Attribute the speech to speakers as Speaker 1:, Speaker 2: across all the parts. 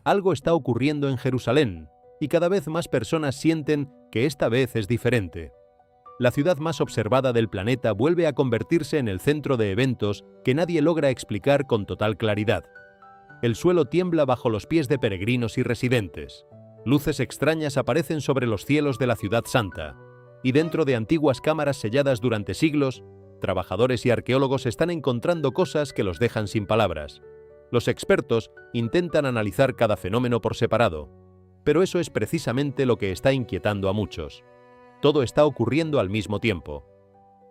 Speaker 1: Algo está ocurriendo en Jerusalén, y cada vez más personas sienten que esta vez es diferente. La ciudad más observada del planeta vuelve a convertirse en el centro de eventos que nadie logra explicar con total claridad. El suelo tiembla bajo los pies de peregrinos y residentes. Luces extrañas aparecen sobre los cielos de la ciudad santa, y dentro de antiguas cámaras selladas durante siglos, trabajadores y arqueólogos están encontrando cosas que los dejan sin palabras. Los expertos intentan analizar cada fenómeno por separado, pero eso es precisamente lo que está inquietando a muchos. Todo está ocurriendo al mismo tiempo,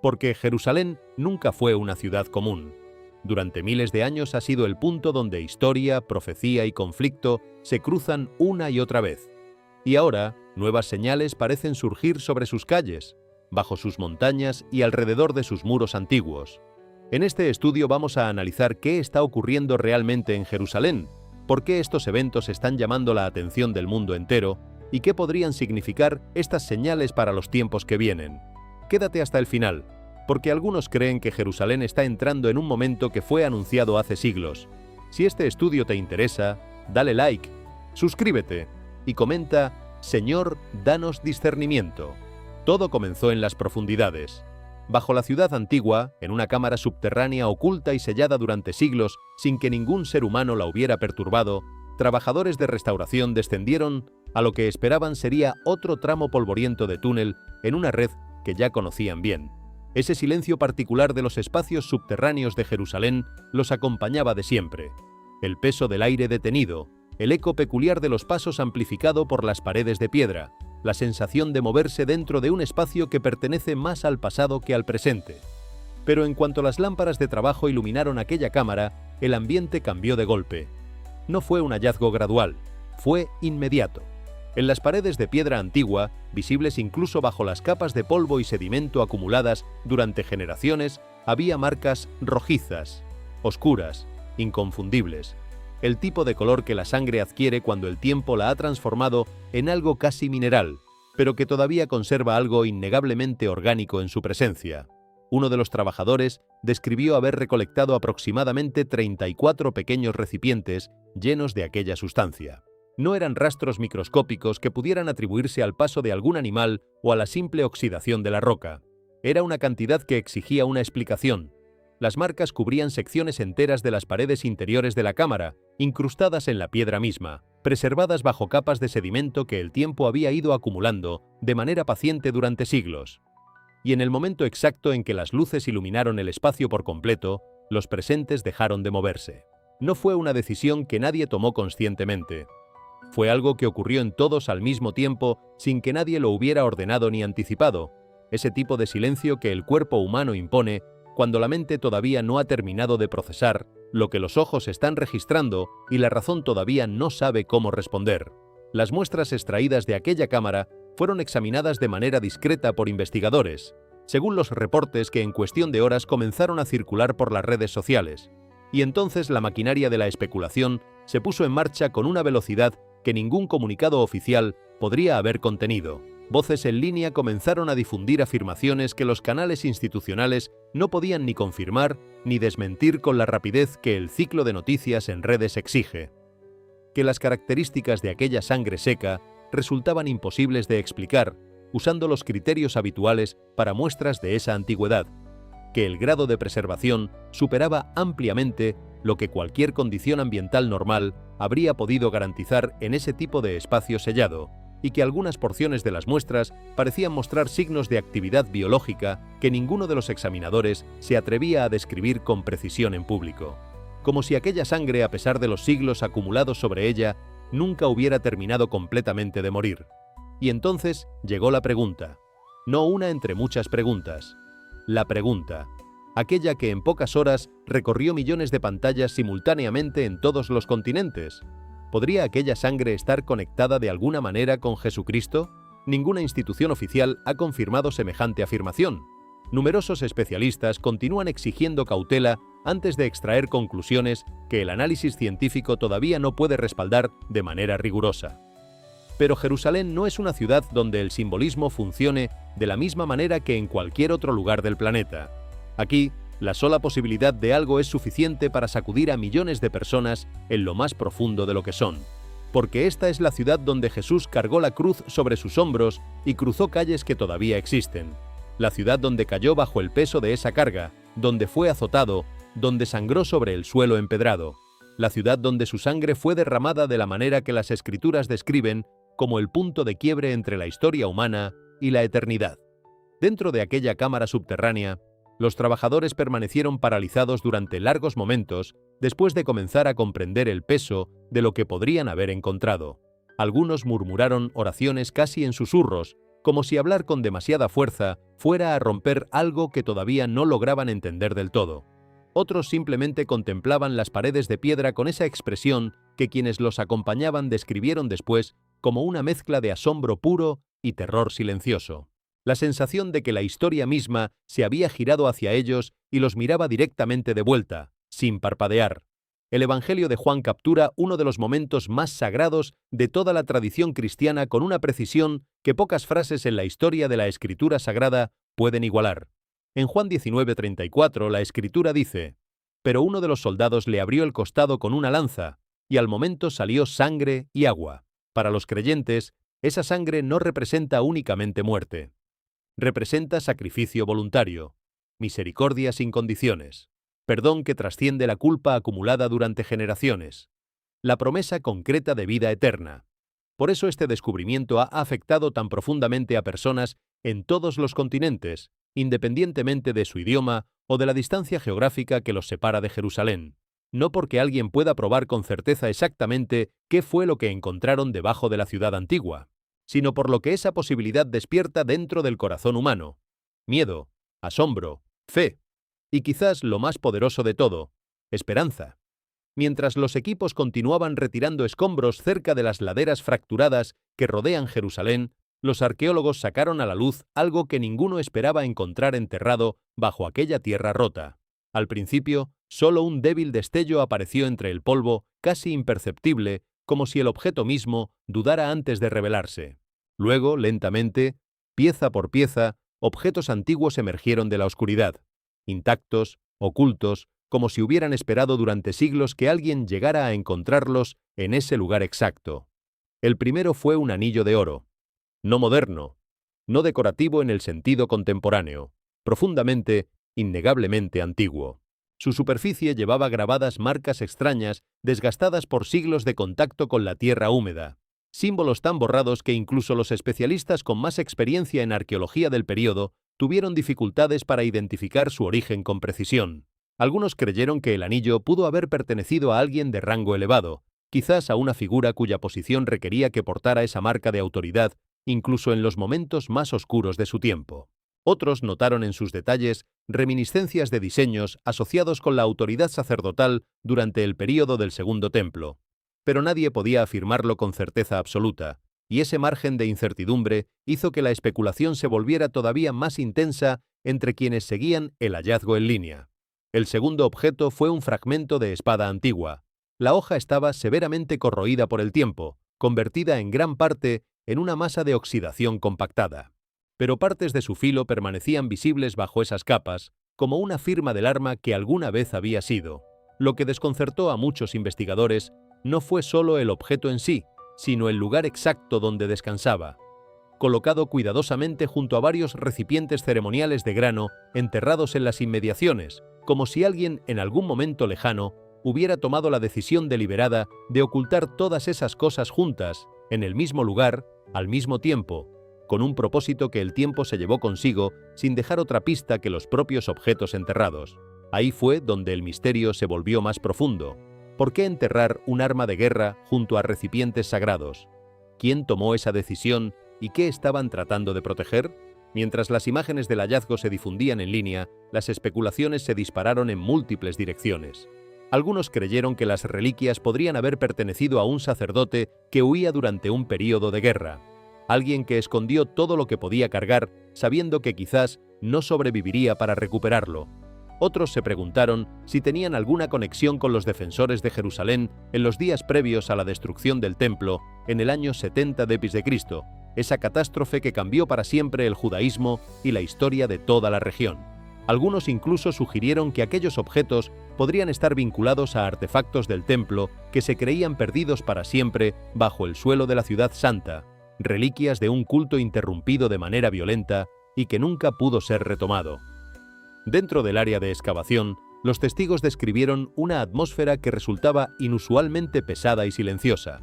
Speaker 1: porque Jerusalén nunca fue una ciudad común. Durante miles de años ha sido el punto donde historia, profecía y conflicto se cruzan una y otra vez. Y ahora, nuevas señales parecen surgir sobre sus calles, bajo sus montañas y alrededor de sus muros antiguos. En este estudio vamos a analizar qué está ocurriendo realmente en Jerusalén, por qué estos eventos están llamando la atención del mundo entero y qué podrían significar estas señales para los tiempos que vienen. Quédate hasta el final, porque algunos creen que Jerusalén está entrando en un momento que fue anunciado hace siglos. Si este estudio te interesa, dale like, suscríbete y comenta: Señor, danos discernimiento. Todo comenzó en las profundidades. Bajo la ciudad antigua, en una cámara subterránea oculta y sellada durante siglos sin que ningún ser humano la hubiera perturbado, trabajadores de restauración descendieron a lo que esperaban sería otro tramo polvoriento de túnel en una red que ya conocían bien. Ese silencio particular de los espacios subterráneos de Jerusalén los acompañaba de siempre. El peso del aire detenido, el eco peculiar de los pasos amplificado por las paredes de piedra, la sensación de moverse dentro de un espacio que pertenece más al pasado que al presente. Pero en cuanto las lámparas de trabajo iluminaron aquella cámara, el ambiente cambió de golpe. No fue un hallazgo gradual, fue inmediato. En las paredes de piedra antigua, visibles incluso bajo las capas de polvo y sedimento acumuladas durante generaciones, había marcas rojizas, oscuras, inconfundibles. El tipo de color que la sangre adquiere cuando el tiempo la ha transformado en algo casi mineral, pero que todavía conserva algo innegablemente orgánico en su presencia. Uno de los trabajadores describió haber recolectado aproximadamente 34 pequeños recipientes llenos de aquella sustancia. No eran rastros microscópicos que pudieran atribuirse al paso de algún animal o a la simple oxidación de la roca. Era una cantidad que exigía una explicación. Las marcas cubrían secciones enteras de las paredes interiores de la cámara, incrustadas en la piedra misma, preservadas bajo capas de sedimento que el tiempo había ido acumulando de manera paciente durante siglos. Y en el momento exacto en que las luces iluminaron el espacio por completo, los presentes dejaron de moverse. No fue una decisión que nadie tomó conscientemente. Fue algo que ocurrió en todos al mismo tiempo sin que nadie lo hubiera ordenado ni anticipado, ese tipo de silencio que el cuerpo humano impone cuando la mente todavía no ha terminado de procesar lo que los ojos están registrando y la razón todavía no sabe cómo responder. Las muestras extraídas de aquella cámara fueron examinadas de manera discreta por investigadores, según los reportes que en cuestión de horas comenzaron a circular por las redes sociales. Y entonces la maquinaria de la especulación se puso en marcha con una velocidad que ningún comunicado oficial podría haber contenido. Voces en línea comenzaron a difundir afirmaciones que los canales institucionales no podían ni confirmar ni desmentir con la rapidez que el ciclo de noticias en redes exige. Que las características de aquella sangre seca resultaban imposibles de explicar usando los criterios habituales para muestras de esa antigüedad. Que el grado de preservación superaba ampliamente lo que cualquier condición ambiental normal habría podido garantizar en ese tipo de espacio sellado, y que algunas porciones de las muestras parecían mostrar signos de actividad biológica que ninguno de los examinadores se atrevía a describir con precisión en público. Como si aquella sangre, a pesar de los siglos acumulados sobre ella, nunca hubiera terminado completamente de morir. Y entonces llegó la pregunta, no una entre muchas preguntas. La pregunta, aquella que en pocas horas recorrió millones de pantallas simultáneamente en todos los continentes. ¿Podría aquella sangre estar conectada de alguna manera con Jesucristo? Ninguna institución oficial ha confirmado semejante afirmación. Numerosos especialistas continúan exigiendo cautela antes de extraer conclusiones que el análisis científico todavía no puede respaldar de manera rigurosa. Pero Jerusalén no es una ciudad donde el simbolismo funcione de la misma manera que en cualquier otro lugar del planeta. Aquí, la sola posibilidad de algo es suficiente para sacudir a millones de personas en lo más profundo de lo que son. porque esta es la ciudad donde Jesús cargó la cruz sobre sus hombros y cruzó calles que todavía existen. La ciudad donde cayó bajo el peso de esa carga, donde fue azotado, donde sangró sobre el suelo empedrado. La ciudad donde su sangre fue derramada de la manera que las Escrituras describen como el punto de quiebre entre la historia humana y la eternidad. Dentro de aquella cámara subterránea, los trabajadores permanecieron paralizados durante largos momentos después de comenzar a comprender el peso de lo que podrían haber encontrado. Algunos murmuraron oraciones casi en susurros, como si hablar con demasiada fuerza fuera a romper algo que todavía no lograban entender del todo. Otros simplemente contemplaban las paredes de piedra con esa expresión que quienes los acompañaban describieron después como una mezcla de asombro puro y terror silencioso. La sensación de que la historia misma se había girado hacia ellos y los miraba directamente de vuelta, sin parpadear. El Evangelio de Juan captura uno de los momentos más sagrados de toda la tradición cristiana con una precisión que pocas frases en la historia de la Escritura Sagrada pueden igualar. En Juan 19:34 la Escritura dice: «Pero uno de los soldados le abrió el costado con una lanza, y al momento salió sangre y agua». Para los creyentes, esa sangre no representa únicamente muerte. Representa sacrificio voluntario, misericordia sin condiciones, perdón que trasciende la culpa acumulada durante generaciones, la promesa concreta de vida eterna. Por eso este descubrimiento ha afectado tan profundamente a personas en todos los continentes, independientemente de su idioma o de la distancia geográfica que los separa de Jerusalén. No porque alguien pueda probar con certeza exactamente qué fue lo que encontraron debajo de la ciudad antigua, sino por lo que esa posibilidad despierta dentro del corazón humano: miedo, asombro, fe y quizás lo más poderoso de todo, esperanza. Mientras los equipos continuaban retirando escombros cerca de las laderas fracturadas que rodean Jerusalén, los arqueólogos sacaron a la luz algo que ninguno esperaba encontrar enterrado bajo aquella tierra rota. Al principio, solo un débil destello apareció entre el polvo, casi imperceptible, como si el objeto mismo dudara antes de revelarse. Luego, lentamente, pieza por pieza, objetos antiguos emergieron de la oscuridad, intactos, ocultos, como si hubieran esperado durante siglos que alguien llegara a encontrarlos en ese lugar exacto. El primero fue un anillo de oro, no moderno, no decorativo en el sentido contemporáneo, profundamente, innegablemente antiguo. Su superficie llevaba grabadas marcas extrañas, desgastadas por siglos de contacto con la tierra húmeda, símbolos tan borrados que incluso los especialistas con más experiencia en arqueología del período tuvieron dificultades para identificar su origen con precisión. Algunos creyeron que el anillo pudo haber pertenecido a alguien de rango elevado, quizás a una figura cuya posición requería que portara esa marca de autoridad, incluso en los momentos más oscuros de su tiempo. Otros notaron en sus detalles reminiscencias de diseños asociados con la autoridad sacerdotal durante el período del Segundo Templo, pero nadie podía afirmarlo con certeza absoluta, y ese margen de incertidumbre hizo que la especulación se volviera todavía más intensa entre quienes seguían el hallazgo en línea. El segundo objeto fue un fragmento de espada antigua. La hoja estaba severamente corroída por el tiempo, convertida en gran parte en una masa de oxidación compactada. Pero partes de su filo permanecían visibles bajo esas capas, como una firma del arma que alguna vez había sido. Lo que desconcertó a muchos investigadores no fue solo el objeto en sí, sino el lugar exacto donde descansaba, colocado cuidadosamente junto a varios recipientes ceremoniales de grano enterrados en las inmediaciones, como si alguien en algún momento lejano hubiera tomado la decisión deliberada de ocultar todas esas cosas juntas, en el mismo lugar, al mismo tiempo, con un propósito que el tiempo se llevó consigo sin dejar otra pista que los propios objetos enterrados. Ahí fue donde el misterio se volvió más profundo. ¿Por qué enterrar un arma de guerra junto a recipientes sagrados? ¿Quién tomó esa decisión y qué estaban tratando de proteger? Mientras las imágenes del hallazgo se difundían en línea, las especulaciones se dispararon en múltiples direcciones. Algunos creyeron que las reliquias podrían haber pertenecido a un sacerdote que huía durante un período de guerra, alguien que escondió todo lo que podía cargar, sabiendo que quizás no sobreviviría para recuperarlo. Otros se preguntaron si tenían alguna conexión con los defensores de Jerusalén en los días previos a la destrucción del templo en el año 70 d.C., esa catástrofe que cambió para siempre el judaísmo y la historia de toda la región. Algunos incluso sugirieron que aquellos objetos podrían estar vinculados a artefactos del templo que se creían perdidos para siempre bajo el suelo de la ciudad santa, reliquias de un culto interrumpido de manera violenta y que nunca pudo ser retomado. Dentro del área de excavación, los testigos describieron una atmósfera que resultaba inusualmente pesada y silenciosa.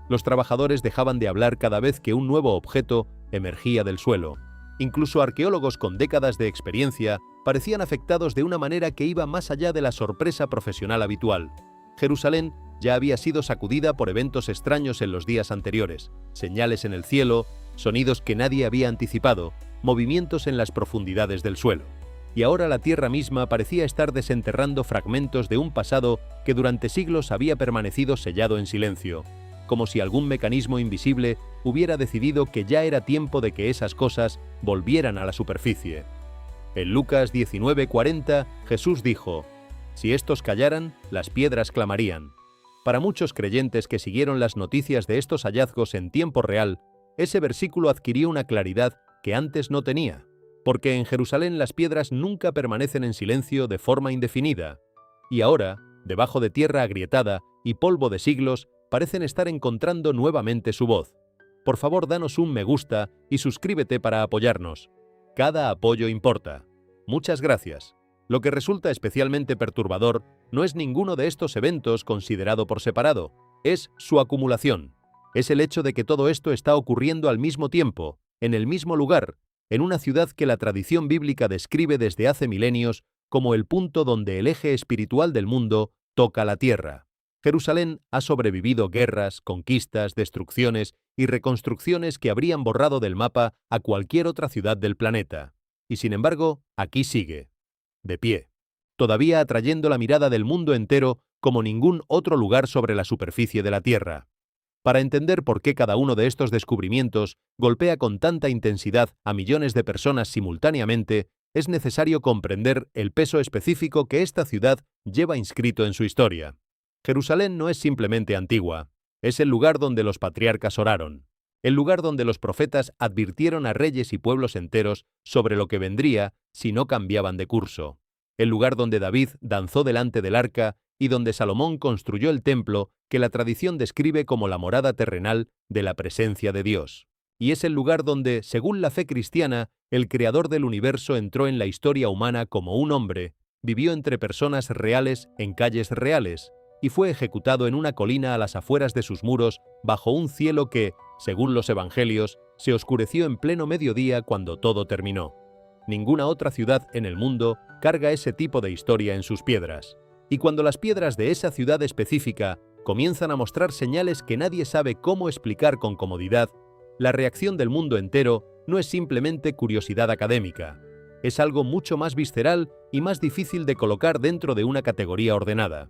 Speaker 1: Los trabajadores dejaban de hablar cada vez que un nuevo objeto emergía del suelo. Incluso arqueólogos con décadas de experiencia parecían afectados de una manera que iba más allá de la sorpresa profesional habitual. Jerusalén ya había sido sacudida por eventos extraños en los días anteriores, señales en el cielo, sonidos que nadie había anticipado, movimientos en las profundidades del suelo. Y ahora la tierra misma parecía estar desenterrando fragmentos de un pasado que durante siglos había permanecido sellado en silencio, como si algún mecanismo invisible hubiera decidido que ya era tiempo de que esas cosas volvieran a la superficie. En Lucas 19:40, Jesús dijo: «Si estos callaran, las piedras clamarían». Para muchos creyentes que siguieron las noticias de estos hallazgos en tiempo real, ese versículo adquirió una claridad que antes no tenía, porque en Jerusalén las piedras nunca permanecen en silencio de forma indefinida, y ahora, debajo de tierra agrietada y polvo de siglos, parecen estar encontrando nuevamente su voz. Por favor, danos un me gusta y suscríbete para apoyarnos. Cada apoyo importa. Muchas gracias. Lo que resulta especialmente perturbador no es ninguno de estos eventos considerado por separado, es su acumulación. Es el hecho de que todo esto está ocurriendo al mismo tiempo, en el mismo lugar, en una ciudad que la tradición bíblica describe desde hace milenios como el punto donde el eje espiritual del mundo toca la tierra. Jerusalén ha sobrevivido guerras, conquistas, destrucciones y reconstrucciones que habrían borrado del mapa a cualquier otra ciudad del planeta. Y sin embargo, aquí sigue, de pie, todavía atrayendo la mirada del mundo entero como ningún otro lugar sobre la superficie de la Tierra. Para entender por qué cada uno de estos descubrimientos golpea con tanta intensidad a millones de personas simultáneamente, es necesario comprender el peso específico que esta ciudad lleva inscrito en su historia. Jerusalén no es simplemente antigua, es el lugar donde los patriarcas oraron, el lugar donde los profetas advirtieron a reyes y pueblos enteros sobre lo que vendría si no cambiaban de curso, el lugar donde David danzó delante del arca y donde Salomón construyó el templo que la tradición describe como la morada terrenal de la presencia de Dios. Y es el lugar donde, según la fe cristiana, el creador del universo entró en la historia humana como un hombre, vivió entre personas reales en calles reales, y fue ejecutado en una colina a las afueras de sus muros bajo un cielo que, según los evangelios, se oscureció en pleno mediodía cuando todo terminó. Ninguna otra ciudad en el mundo carga ese tipo de historia en sus piedras. Y cuando las piedras de esa ciudad específica comienzan a mostrar señales que nadie sabe cómo explicar con comodidad, la reacción del mundo entero no es simplemente curiosidad académica. Es algo mucho más visceral y más difícil de colocar dentro de una categoría ordenada.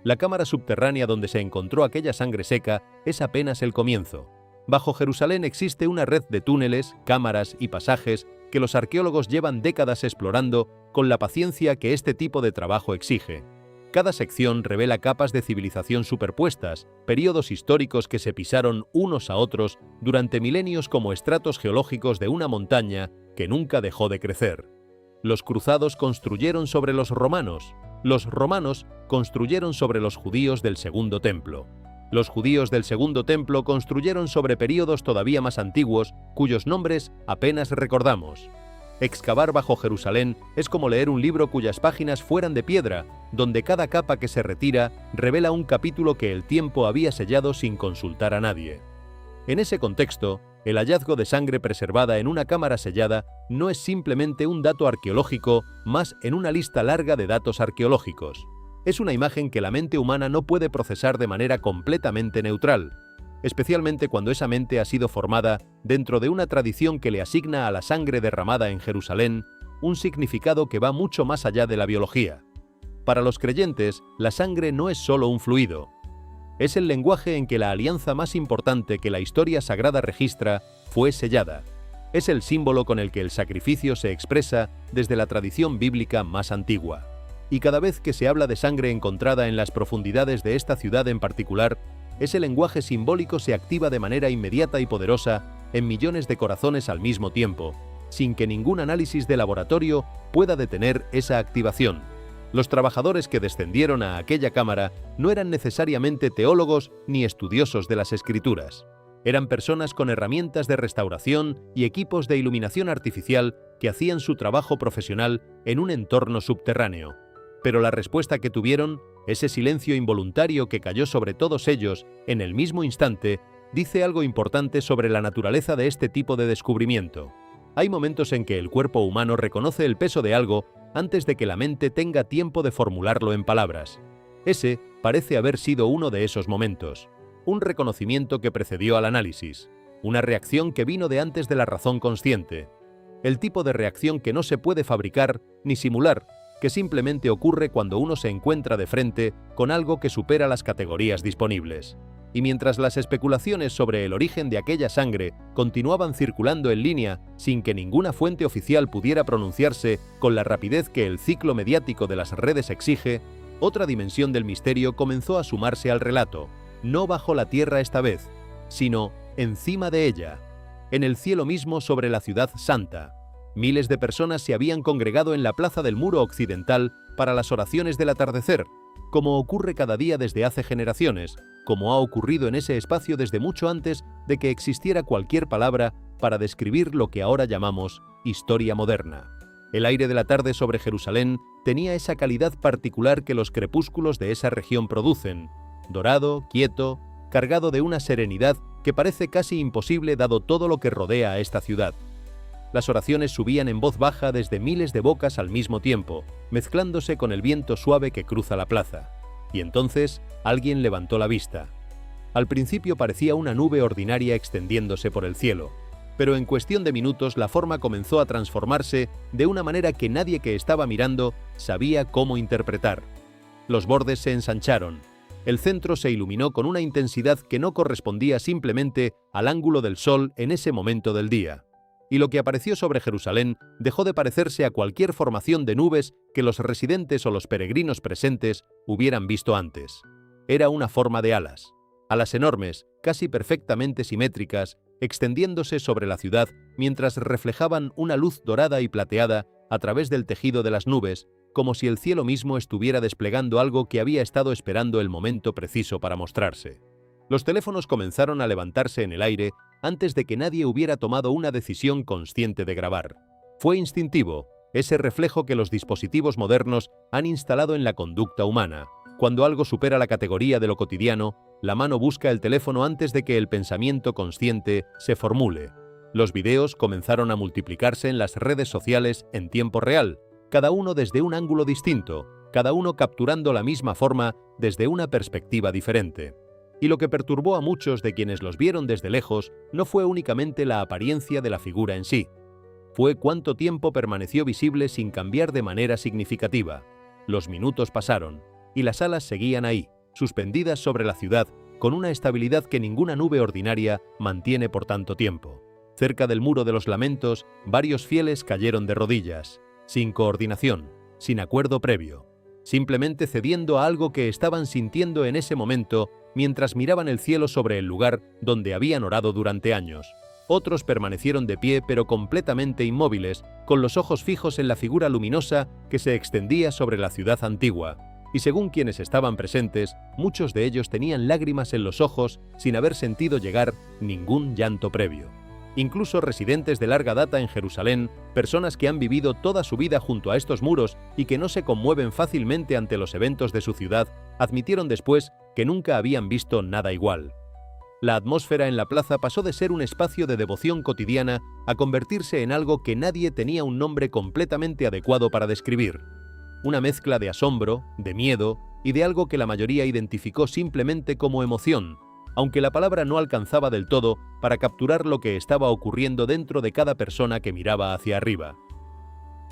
Speaker 1: La cámara subterránea donde se encontró aquella sangre seca es apenas el comienzo. Bajo Jerusalén existe una red de túneles, cámaras y pasajes que los arqueólogos llevan décadas explorando con la paciencia que este tipo de trabajo exige. Cada sección revela capas de civilización superpuestas, períodos históricos que se pisaron unos a otros durante milenios como estratos geológicos de una montaña que nunca dejó de crecer. Los cruzados construyeron sobre los romanos construyeron sobre los judíos del Segundo Templo. Los judíos del Segundo Templo construyeron sobre períodos todavía más antiguos, cuyos nombres apenas recordamos. Excavar bajo Jerusalén es como leer un libro cuyas páginas fueran de piedra, donde cada capa que se retira revela un capítulo que el tiempo había sellado sin consultar a nadie. En ese contexto, el hallazgo de sangre preservada en una cámara sellada no es simplemente un dato arqueológico más en una lista larga de datos arqueológicos. Es una imagen que la mente humana no puede procesar de manera completamente neutral, especialmente cuando esa mente ha sido formada dentro de una tradición que le asigna a la sangre derramada en Jerusalén un significado que va mucho más allá de la biología. Para los creyentes, la sangre no es solo un fluido. Es el lenguaje en que la alianza más importante que la historia sagrada registra fue sellada. Es el símbolo con el que el sacrificio se expresa desde la tradición bíblica más antigua. Y cada vez que se habla de sangre encontrada en las profundidades de esta ciudad en particular, ese lenguaje simbólico se activa de manera inmediata y poderosa en millones de corazones al mismo tiempo, sin que ningún análisis de laboratorio pueda detener esa activación. Los trabajadores que descendieron a aquella cámara no eran necesariamente teólogos ni estudiosos de las escrituras. Eran personas con herramientas de restauración y equipos de iluminación artificial que hacían su trabajo profesional en un entorno subterráneo. Pero la respuesta que tuvieron, ese silencio involuntario que cayó sobre todos ellos en el mismo instante, dice algo importante sobre la naturaleza de este tipo de descubrimiento. Hay momentos en que el cuerpo humano reconoce el peso de algo antes de que la mente tenga tiempo de formularlo en palabras. Ese parece haber sido uno de esos momentos. Un reconocimiento que precedió al análisis. Una reacción que vino de antes de la razón consciente. El tipo de reacción que no se puede fabricar ni simular, que simplemente ocurre cuando uno se encuentra de frente con algo que supera las categorías disponibles. Y mientras las especulaciones sobre el origen de aquella sangre continuaban circulando en línea sin que ninguna fuente oficial pudiera pronunciarse con la rapidez que el ciclo mediático de las redes exige, otra dimensión del misterio comenzó a sumarse al relato, no bajo la tierra esta vez, sino encima de ella, en el cielo mismo sobre la ciudad santa. Miles de personas se habían congregado en la plaza del muro occidental para las oraciones del atardecer, como ocurre cada día desde hace generaciones, como ha ocurrido en ese espacio desde mucho antes de que existiera cualquier palabra para describir lo que ahora llamamos historia moderna. El aire de la tarde sobre Jerusalén tenía esa calidad particular que los crepúsculos de esa región producen, dorado, quieto, cargado de una serenidad que parece casi imposible dado todo lo que rodea a esta ciudad. Las oraciones subían en voz baja desde miles de bocas al mismo tiempo, mezclándose con el viento suave que cruza la plaza. Y entonces alguien levantó la vista. Al principio parecía una nube ordinaria extendiéndose por el cielo, pero en cuestión de minutos la forma comenzó a transformarse de una manera que nadie que estaba mirando sabía cómo interpretar. Los bordes se ensancharon. El centro se iluminó con una intensidad que no correspondía simplemente al ángulo del sol en ese momento del día. Y lo que apareció sobre Jerusalén dejó de parecerse a cualquier formación de nubes que los residentes o los peregrinos presentes hubieran visto antes. Era una forma de alas. Alas enormes, casi perfectamente simétricas, extendiéndose sobre la ciudad mientras reflejaban una luz dorada y plateada a través del tejido de las nubes, como si el cielo mismo estuviera desplegando algo que había estado esperando el momento preciso para mostrarse. Los teléfonos comenzaron a levantarse en el aire antes de que nadie hubiera tomado una decisión consciente de grabar. Fue instintivo, ese reflejo que los dispositivos modernos han instalado en la conducta humana. Cuando algo supera la categoría de lo cotidiano, la mano busca el teléfono antes de que el pensamiento consciente se formule. Los videos comenzaron a multiplicarse en las redes sociales en tiempo real, cada uno desde un ángulo distinto, cada uno capturando la misma forma desde una perspectiva diferente. Y lo que perturbó a muchos de quienes los vieron desde lejos no fue únicamente la apariencia de la figura en sí. Fue cuánto tiempo permaneció visible sin cambiar de manera significativa. Los minutos pasaron, y las alas seguían ahí, suspendidas sobre la ciudad, con una estabilidad que ninguna nube ordinaria mantiene por tanto tiempo. Cerca del muro de los lamentos, varios fieles cayeron de rodillas, sin coordinación, sin acuerdo previo, simplemente cediendo a algo que estaban sintiendo en ese momento mientras miraban el cielo sobre el lugar donde habían orado durante años. Otros permanecieron de pie pero completamente inmóviles, con los ojos fijos en la figura luminosa que se extendía sobre la ciudad antigua, y según quienes estaban presentes, muchos de ellos tenían lágrimas en los ojos sin haber sentido llegar ningún llanto previo. Incluso residentes de larga data en Jerusalén, personas que han vivido toda su vida junto a estos muros y que no se conmueven fácilmente ante los eventos de su ciudad, admitieron después que nunca habían visto nada igual. La atmósfera en la plaza pasó de ser un espacio de devoción cotidiana a convertirse en algo que nadie tenía un nombre completamente adecuado para describir. Una mezcla de asombro, de miedo y de algo que la mayoría identificó simplemente como emoción, aunque la palabra no alcanzaba del todo para capturar lo que estaba ocurriendo dentro de cada persona que miraba hacia arriba.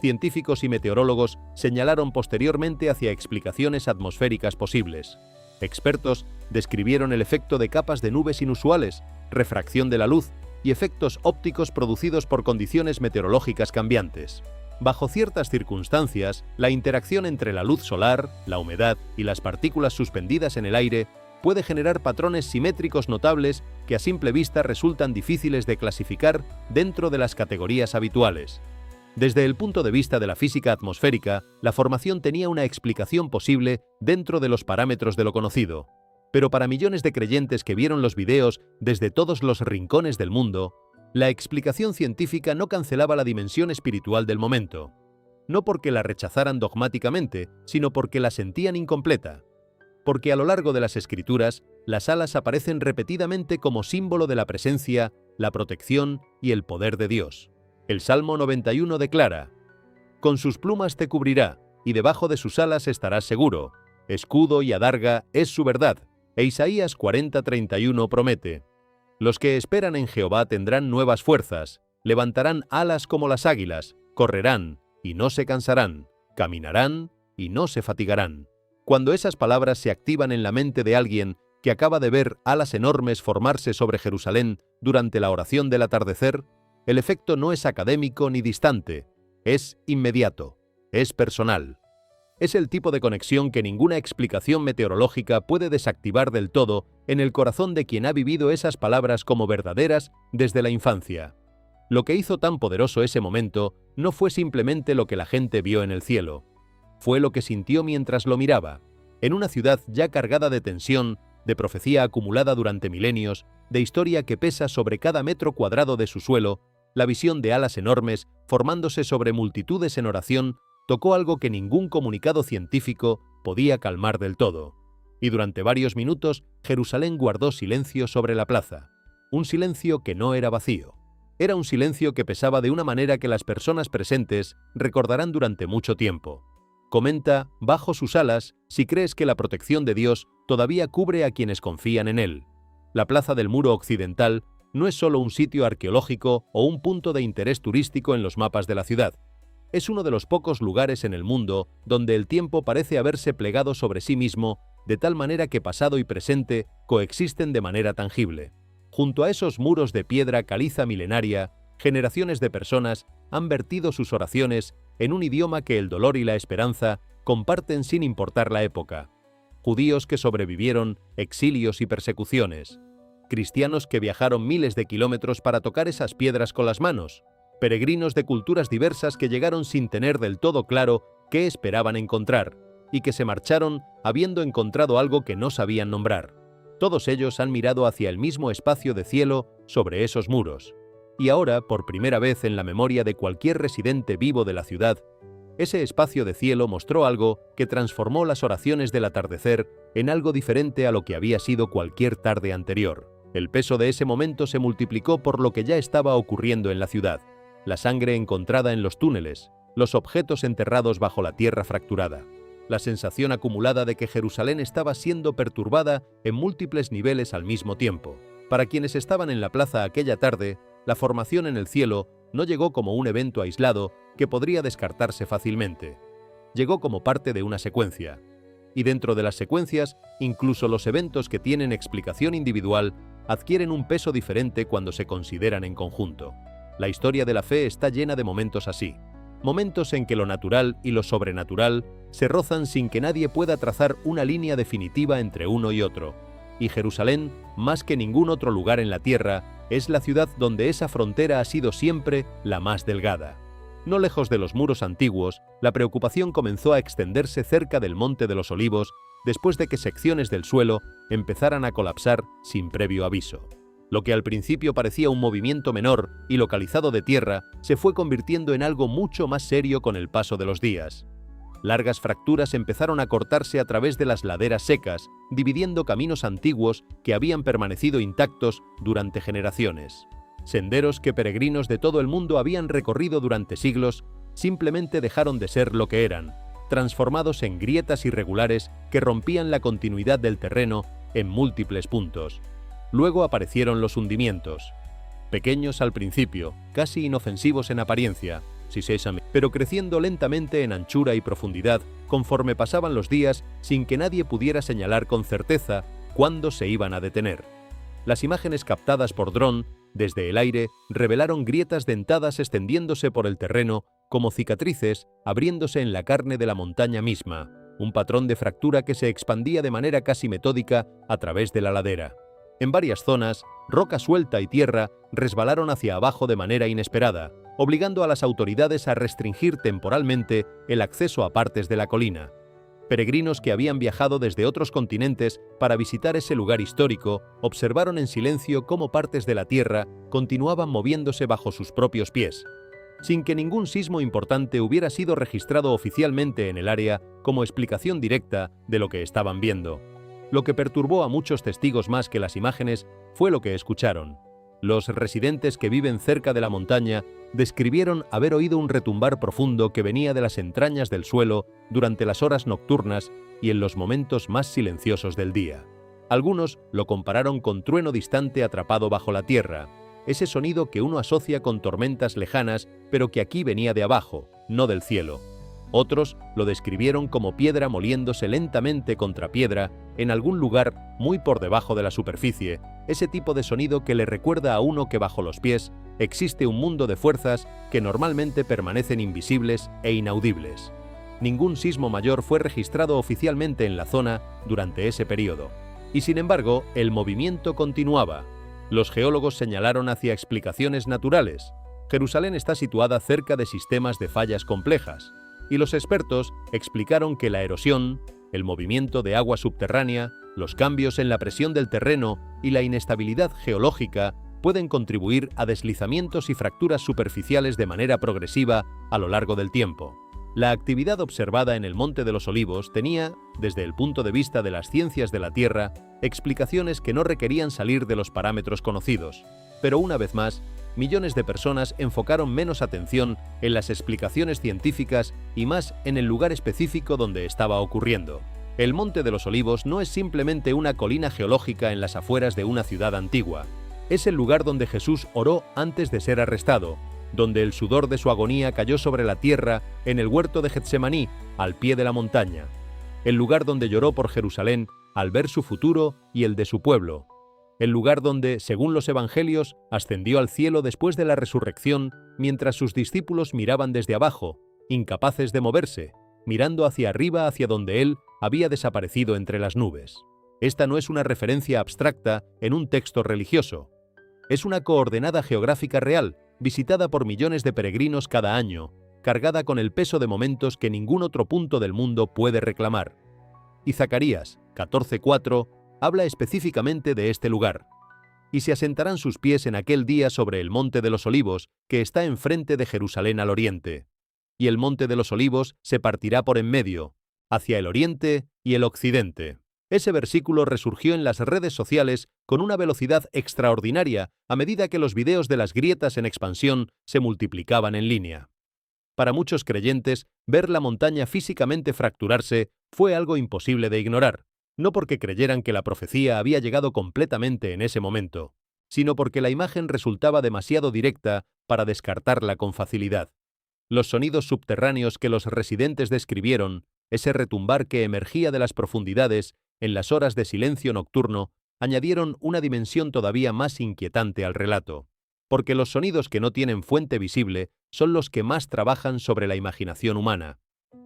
Speaker 1: Científicos y meteorólogos señalaron posteriormente hacia explicaciones atmosféricas posibles. Expertos describieron el efecto de capas de nubes inusuales, refracción de la luz y efectos ópticos producidos por condiciones meteorológicas cambiantes. Bajo ciertas circunstancias, la interacción entre la luz solar, la humedad y las partículas suspendidas en el aire puede generar patrones simétricos notables que a simple vista resultan difíciles de clasificar dentro de las categorías habituales. Desde el punto de vista de la física atmosférica, la formación tenía una explicación posible dentro de los parámetros de lo conocido. Pero para millones de creyentes que vieron los videos desde todos los rincones del mundo, la explicación científica no cancelaba la dimensión espiritual del momento. No porque la rechazaran dogmáticamente, sino porque la sentían incompleta. Porque a lo largo de las Escrituras, las alas aparecen repetidamente como símbolo de la presencia, la protección y el poder de Dios. El Salmo 91 declara: «Con sus plumas te cubrirá, y debajo de sus alas estarás seguro. Escudo y adarga es su verdad». E Isaías 40:31 promete: «Los que esperan en Jehová tendrán nuevas fuerzas, levantarán alas como las águilas, correrán y no se cansarán, caminarán y no se fatigarán». Cuando esas palabras se activan en la mente de alguien que acaba de ver alas enormes formarse sobre Jerusalén durante la oración del atardecer, el efecto no es académico ni distante, es inmediato, es personal. Es el tipo de conexión que ninguna explicación meteorológica puede desactivar del todo en el corazón de quien ha vivido esas palabras como verdaderas desde la infancia. Lo que hizo tan poderoso ese momento no fue simplemente lo que la gente vio en el cielo, fue lo que sintió mientras lo miraba, en una ciudad ya cargada de tensión, de profecía acumulada durante milenios, de historia que pesa sobre cada metro cuadrado de su suelo. La visión de alas enormes formándose sobre multitudes en oración tocó algo que ningún comunicado científico podía calmar del todo. Y durante varios minutos, Jerusalén guardó silencio sobre la plaza. Un silencio que no era vacío. Era un silencio que pesaba de una manera que las personas presentes recordarán durante mucho tiempo. Comenta: «Bajo sus alas, si crees que la protección de Dios todavía cubre a quienes confían en Él». La plaza del Muro Occidental no es solo un sitio arqueológico o un punto de interés turístico en los mapas de la ciudad. Es uno de los pocos lugares en el mundo donde el tiempo parece haberse plegado sobre sí mismo de tal manera que pasado y presente coexisten de manera tangible. Junto a esos muros de piedra caliza milenaria, generaciones de personas han vertido sus oraciones en un idioma que el dolor y la esperanza comparten sin importar la época. Judíos que sobrevivieron exilios y persecuciones. Cristianos que viajaron miles de kilómetros para tocar esas piedras con las manos. Peregrinos de culturas diversas que llegaron sin tener del todo claro qué esperaban encontrar, y que se marcharon habiendo encontrado algo que no sabían nombrar. Todos ellos han mirado hacia el mismo espacio de cielo sobre esos muros. Y ahora, por primera vez en la memoria de cualquier residente vivo de la ciudad, ese espacio de cielo mostró algo que transformó las oraciones del atardecer en algo diferente a lo que había sido cualquier tarde anterior. El peso de ese momento se multiplicó por lo que ya estaba ocurriendo en la ciudad. La sangre encontrada en los túneles, los objetos enterrados bajo la tierra fracturada, la sensación acumulada de que Jerusalén estaba siendo perturbada en múltiples niveles al mismo tiempo. Para quienes estaban en la plaza aquella tarde, la formación en el cielo no llegó como un evento aislado que podría descartarse fácilmente. Llegó como parte de una secuencia. Y dentro de las secuencias, incluso los eventos que tienen explicación individual adquieren un peso diferente cuando se consideran en conjunto. La historia de la fe está llena de momentos así. Momentos en que lo natural y lo sobrenatural se rozan sin que nadie pueda trazar una línea definitiva entre uno y otro. Y Jerusalén, más que ningún otro lugar en la tierra, es la ciudad donde esa frontera ha sido siempre la más delgada. No lejos de los muros antiguos, la preocupación comenzó a extenderse cerca del Monte de los Olivos después de que secciones del suelo empezaran a colapsar sin previo aviso. Lo que al principio parecía un movimiento menor y localizado de tierra se fue convirtiendo en algo mucho más serio con el paso de los días. Largas fracturas empezaron a cortarse a través de las laderas secas, dividiendo caminos antiguos que habían permanecido intactos durante generaciones. Senderos que peregrinos de todo el mundo habían recorrido durante siglos simplemente dejaron de ser lo que eran, transformados en grietas irregulares que rompían la continuidad del terreno en múltiples puntos. Luego aparecieron los hundimientos, pequeños al principio, casi inofensivos en apariencia, pero creciendo lentamente en anchura y profundidad conforme pasaban los días sin que nadie pudiera señalar con certeza cuándo se iban a detener. Las imágenes captadas por dron desde el aire revelaron grietas dentadas extendiéndose por el terreno como cicatrices abriéndose en la carne de la montaña misma, un patrón de fractura que se expandía de manera casi metódica a través de la ladera. En varias zonas, roca suelta y tierra resbalaron hacia abajo de manera inesperada, obligando a las autoridades a restringir temporalmente el acceso a partes de la colina. Peregrinos que habían viajado desde otros continentes para visitar ese lugar histórico observaron en silencio cómo partes de la tierra continuaban moviéndose bajo sus propios pies, sin que ningún sismo importante hubiera sido registrado oficialmente en el área como explicación directa de lo que estaban viendo. Lo que perturbó a muchos testigos más que las imágenes fue lo que escucharon. Los residentes que viven cerca de la montaña describieron haber oído un retumbar profundo que venía de las entrañas del suelo durante las horas nocturnas y en los momentos más silenciosos del día. Algunos lo compararon con trueno distante atrapado bajo la tierra, ese sonido que uno asocia con tormentas lejanas, pero que aquí venía de abajo, no del cielo. Otros lo describieron como piedra moliéndose lentamente contra piedra en algún lugar muy por debajo de la superficie, ese tipo de sonido que le recuerda a uno que bajo los pies existe un mundo de fuerzas que normalmente permanecen invisibles e inaudibles. Ningún sismo mayor fue registrado oficialmente en la zona durante ese periodo. Y sin embargo, el movimiento continuaba. Los geólogos señalaron hacia explicaciones naturales. Jerusalén está situada cerca de sistemas de fallas complejas, y los expertos explicaron que la erosión, el movimiento de agua subterránea, los cambios en la presión del terreno y la inestabilidad geológica pueden contribuir a deslizamientos y fracturas superficiales de manera progresiva a lo largo del tiempo. La actividad observada en el Monte de los Olivos tenía, desde el punto de vista de las ciencias de la Tierra, explicaciones que no requerían salir de los parámetros conocidos. Pero una vez más, millones de personas enfocaron menos atención en las explicaciones científicas y más en el lugar específico donde estaba ocurriendo. El Monte de los Olivos no es simplemente una colina geológica en las afueras de una ciudad antigua. Es el lugar donde Jesús oró antes de ser arrestado, donde el sudor de su agonía cayó sobre la tierra en el huerto de Getsemaní, al pie de la montaña. El lugar donde lloró por Jerusalén al ver su futuro y el de su pueblo. El lugar donde, según los evangelios, ascendió al cielo después de la resurrección, mientras sus discípulos miraban desde abajo, incapaces de moverse, mirando hacia arriba hacia donde él había desaparecido entre las nubes. Esta no es una referencia abstracta en un texto religioso. Es una coordenada geográfica real, visitada por millones de peregrinos cada año, cargada con el peso de momentos que ningún otro punto del mundo puede reclamar. Y Zacarías 14:4 habla específicamente de este lugar. Y se asentarán sus pies en aquel día sobre el Monte de los Olivos, que está enfrente de Jerusalén al oriente. Y el Monte de los Olivos se partirá por en medio, hacia el oriente y el occidente. Ese versículo resurgió en las redes sociales con una velocidad extraordinaria a medida que los videos de las grietas en expansión se multiplicaban en línea. Para muchos creyentes, ver la montaña físicamente fracturarse fue algo imposible de ignorar, no porque creyeran que la profecía había llegado completamente en ese momento, sino porque la imagen resultaba demasiado directa para descartarla con facilidad. Los sonidos subterráneos que los residentes describieron, ese retumbar que emergía de las profundidades en las horas de silencio nocturno, añadieron una dimensión todavía más inquietante al relato, porque los sonidos que no tienen fuente visible son los que más trabajan sobre la imaginación humana.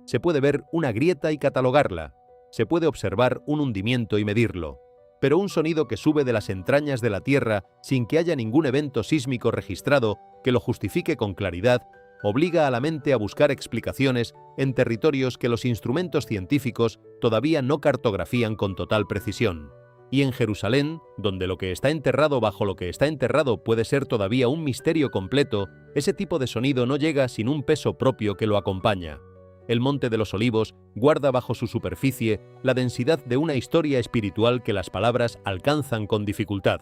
Speaker 1: Se puede ver una grieta y catalogarla, se puede observar un hundimiento y medirlo, pero un sonido que sube de las entrañas de la Tierra sin que haya ningún evento sísmico registrado que lo justifique con claridad, obliga a la mente a buscar explicaciones en territorios que los instrumentos científicos todavía no cartografían con total precisión. Y en Jerusalén, donde lo que está enterrado bajo lo que está enterrado puede ser todavía un misterio completo, ese tipo de sonido no llega sin un peso propio que lo acompaña. El Monte de los Olivos guarda bajo su superficie la densidad de una historia espiritual que las palabras alcanzan con dificultad.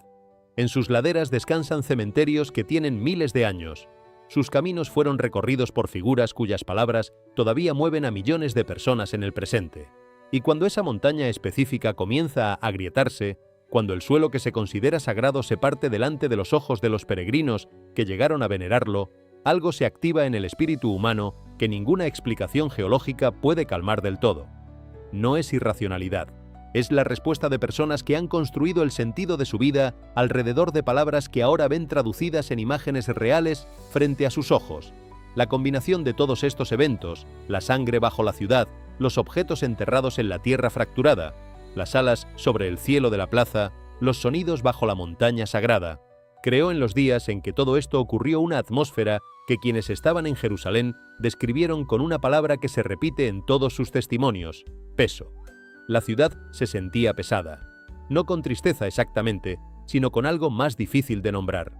Speaker 1: En sus laderas descansan cementerios que tienen miles de años. Sus caminos fueron recorridos por figuras cuyas palabras todavía mueven a millones de personas en el presente. Y cuando esa montaña específica comienza a agrietarse, cuando el suelo que se considera sagrado se parte delante de los ojos de los peregrinos que llegaron a venerarlo, algo se activa en el espíritu humano que ninguna explicación geológica puede calmar del todo. No es irracionalidad. Es la respuesta de personas que han construido el sentido de su vida alrededor de palabras que ahora ven traducidas en imágenes reales frente a sus ojos. La combinación de todos estos eventos, la sangre bajo la ciudad, los objetos enterrados en la tierra fracturada, las alas sobre el cielo de la plaza, los sonidos bajo la montaña sagrada, creó en los días en que todo esto ocurrió una atmósfera que quienes estaban en Jerusalén describieron con una palabra que se repite en todos sus testimonios: peso. La ciudad se sentía pesada, no con tristeza exactamente, sino con algo más difícil de nombrar,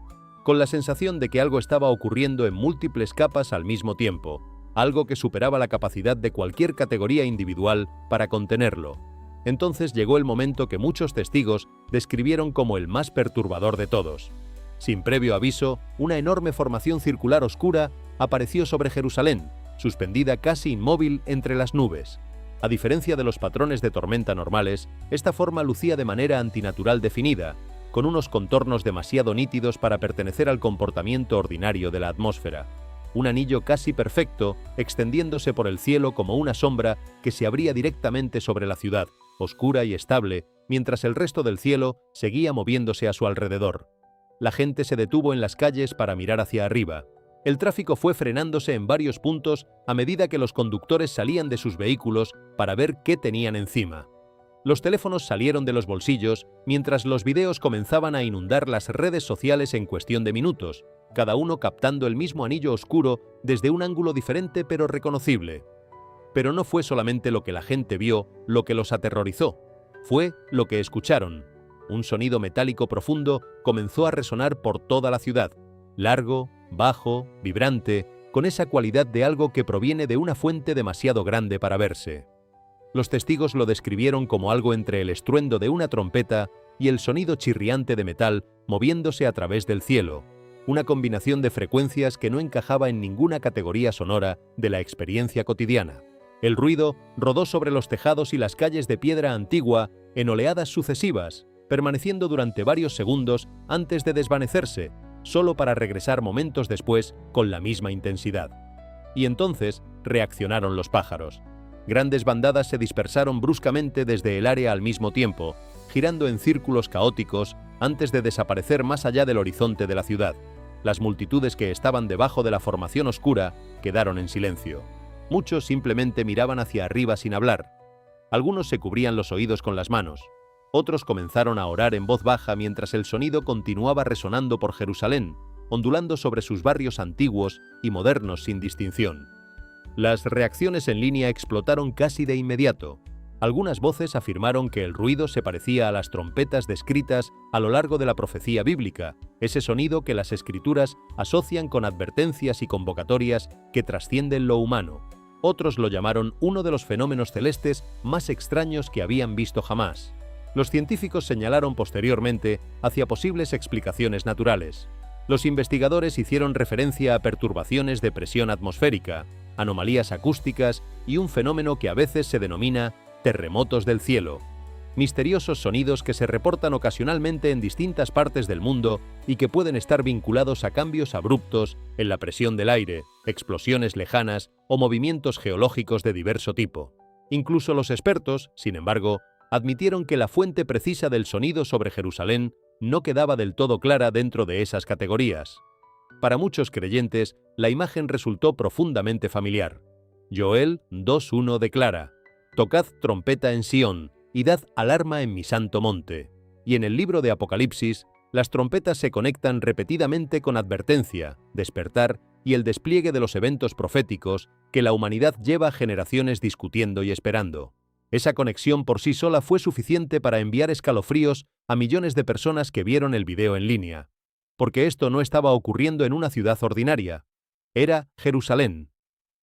Speaker 1: con la sensación de que algo estaba ocurriendo en múltiples capas al mismo tiempo, algo que superaba la capacidad de cualquier categoría individual para contenerlo. Entonces llegó el momento que muchos testigos describieron como el más perturbador de todos. Sin previo aviso, una enorme formación circular oscura apareció sobre Jerusalén, suspendida casi inmóvil entre las nubes. A diferencia de los patrones de tormenta normales, esta forma lucía de manera antinatural definida, con unos contornos demasiado nítidos para pertenecer al comportamiento ordinario de la atmósfera. Un anillo casi perfecto, extendiéndose por el cielo como una sombra que se abría directamente sobre la ciudad, oscura y estable, mientras el resto del cielo seguía moviéndose a su alrededor. La gente se detuvo en las calles para mirar hacia arriba. El tráfico fue frenándose en varios puntos a medida que los conductores salían de sus vehículos para ver qué tenían encima. Los teléfonos salieron de los bolsillos mientras los videos comenzaban a inundar las redes sociales en cuestión de minutos, cada uno captando el mismo anillo oscuro desde un ángulo diferente pero reconocible. Pero no fue solamente lo que la gente vio lo que los aterrorizó, fue lo que escucharon. Un sonido metálico profundo comenzó a resonar por toda la ciudad, largo, bajo, vibrante, con esa cualidad de algo que proviene de una fuente demasiado grande para verse. Los testigos lo describieron como algo entre el estruendo de una trompeta y el sonido chirriante de metal moviéndose a través del cielo, una combinación de frecuencias que no encajaba en ninguna categoría sonora de la experiencia cotidiana. El ruido rodó sobre los tejados y las calles de piedra antigua en oleadas sucesivas, permaneciendo durante varios segundos antes de desvanecerse, solo para regresar momentos después con la misma intensidad. Y entonces reaccionaron los pájaros. Grandes bandadas se dispersaron bruscamente desde el área al mismo tiempo, girando en círculos caóticos antes de desaparecer más allá del horizonte de la ciudad. Las multitudes que estaban debajo de la formación oscura quedaron en silencio. Muchos simplemente miraban hacia arriba sin hablar. Algunos se cubrían los oídos con las manos. Otros comenzaron a orar en voz baja mientras el sonido continuaba resonando por Jerusalén, ondulando sobre sus barrios antiguos y modernos sin distinción. Las reacciones en línea explotaron casi de inmediato. Algunas voces afirmaron que el ruido se parecía a las trompetas descritas a lo largo de la profecía bíblica, ese sonido que las escrituras asocian con advertencias y convocatorias que trascienden lo humano. Otros lo llamaron uno de los fenómenos celestes más extraños que habían visto jamás. Los científicos señalaron posteriormente hacia posibles explicaciones naturales. Los investigadores hicieron referencia a perturbaciones de presión atmosférica, anomalías acústicas y un fenómeno que a veces se denomina terremotos del cielo, misteriosos sonidos que se reportan ocasionalmente en distintas partes del mundo y que pueden estar vinculados a cambios abruptos en la presión del aire, explosiones lejanas o movimientos geológicos de diverso tipo. Incluso los expertos, sin embargo, admitieron que la fuente precisa del sonido sobre Jerusalén no quedaba del todo clara dentro de esas categorías. Para muchos creyentes, la imagen resultó profundamente familiar. Joel 2:1 declara: «Tocad trompeta en Sión, y dad alarma en mi santo monte». Y en el libro de Apocalipsis, las trompetas se conectan repetidamente con advertencia, despertar y el despliegue de los eventos proféticos que la humanidad lleva generaciones discutiendo y esperando. Esa conexión por sí sola fue suficiente para enviar escalofríos a millones de personas que vieron el video en línea. Porque esto no estaba ocurriendo en una ciudad ordinaria. Era Jerusalén.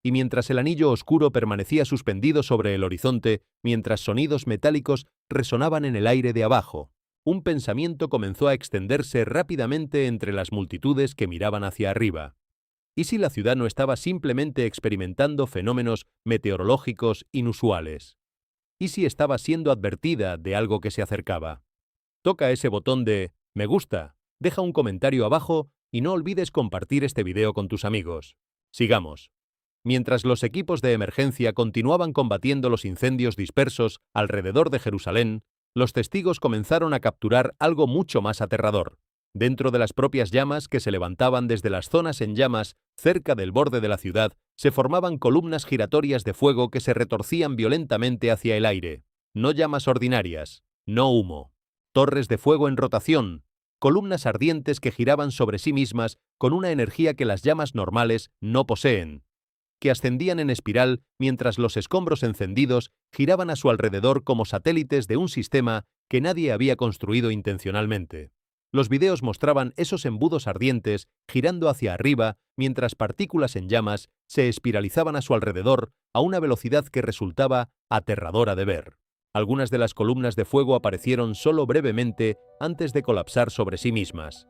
Speaker 1: Y mientras el anillo oscuro permanecía suspendido sobre el horizonte, mientras sonidos metálicos resonaban en el aire de abajo, un pensamiento comenzó a extenderse rápidamente entre las multitudes que miraban hacia arriba. ¿Y si la ciudad no estaba simplemente experimentando fenómenos meteorológicos inusuales? ¿Y si estaba siendo advertida de algo que se acercaba? Toca ese botón de «Me gusta», deja un comentario abajo y no olvides compartir este video con tus amigos. Sigamos. Mientras los equipos de emergencia continuaban combatiendo los incendios dispersos alrededor de Jerusalén, los testigos comenzaron a capturar algo mucho más aterrador. Dentro de las propias llamas que se levantaban desde las zonas en llamas cerca del borde de la ciudad, se formaban columnas giratorias de fuego que se retorcían violentamente hacia el aire. No llamas ordinarias, no humo. Torres de fuego en rotación, columnas ardientes que giraban sobre sí mismas con una energía que las llamas normales no poseen, que ascendían en espiral mientras los escombros encendidos giraban a su alrededor como satélites de un sistema que nadie había construido intencionalmente. Los videos mostraban esos embudos ardientes girando hacia arriba mientras partículas en llamas se espiralizaban a su alrededor a una velocidad que resultaba aterradora de ver. Algunas de las columnas de fuego aparecieron solo brevemente antes de colapsar sobre sí mismas.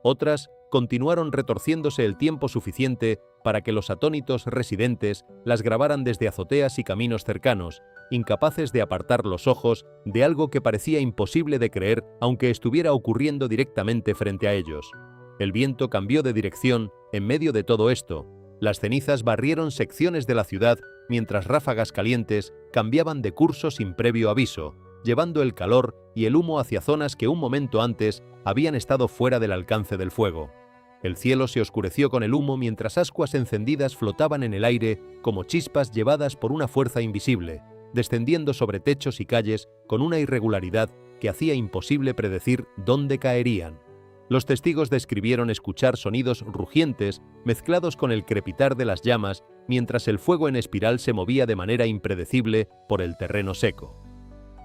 Speaker 1: Otras continuaron retorciéndose el tiempo suficiente para que los atónitos residentes las grabaran desde azoteas y caminos cercanos, incapaces de apartar los ojos de algo que parecía imposible de creer aunque estuviera ocurriendo directamente frente a ellos. El viento cambió de dirección en medio de todo esto. Las cenizas barrieron secciones de la ciudad mientras ráfagas calientes cambiaban de curso sin previo aviso, llevando el calor y el humo hacia zonas que un momento antes habían estado fuera del alcance del fuego. El cielo se oscureció con el humo mientras ascuas encendidas flotaban en el aire como chispas llevadas por una fuerza invisible, descendiendo sobre techos y calles con una irregularidad que hacía imposible predecir dónde caerían. Los testigos describieron escuchar sonidos rugientes mezclados con el crepitar de las llamas mientras el fuego en espiral se movía de manera impredecible por el terreno seco.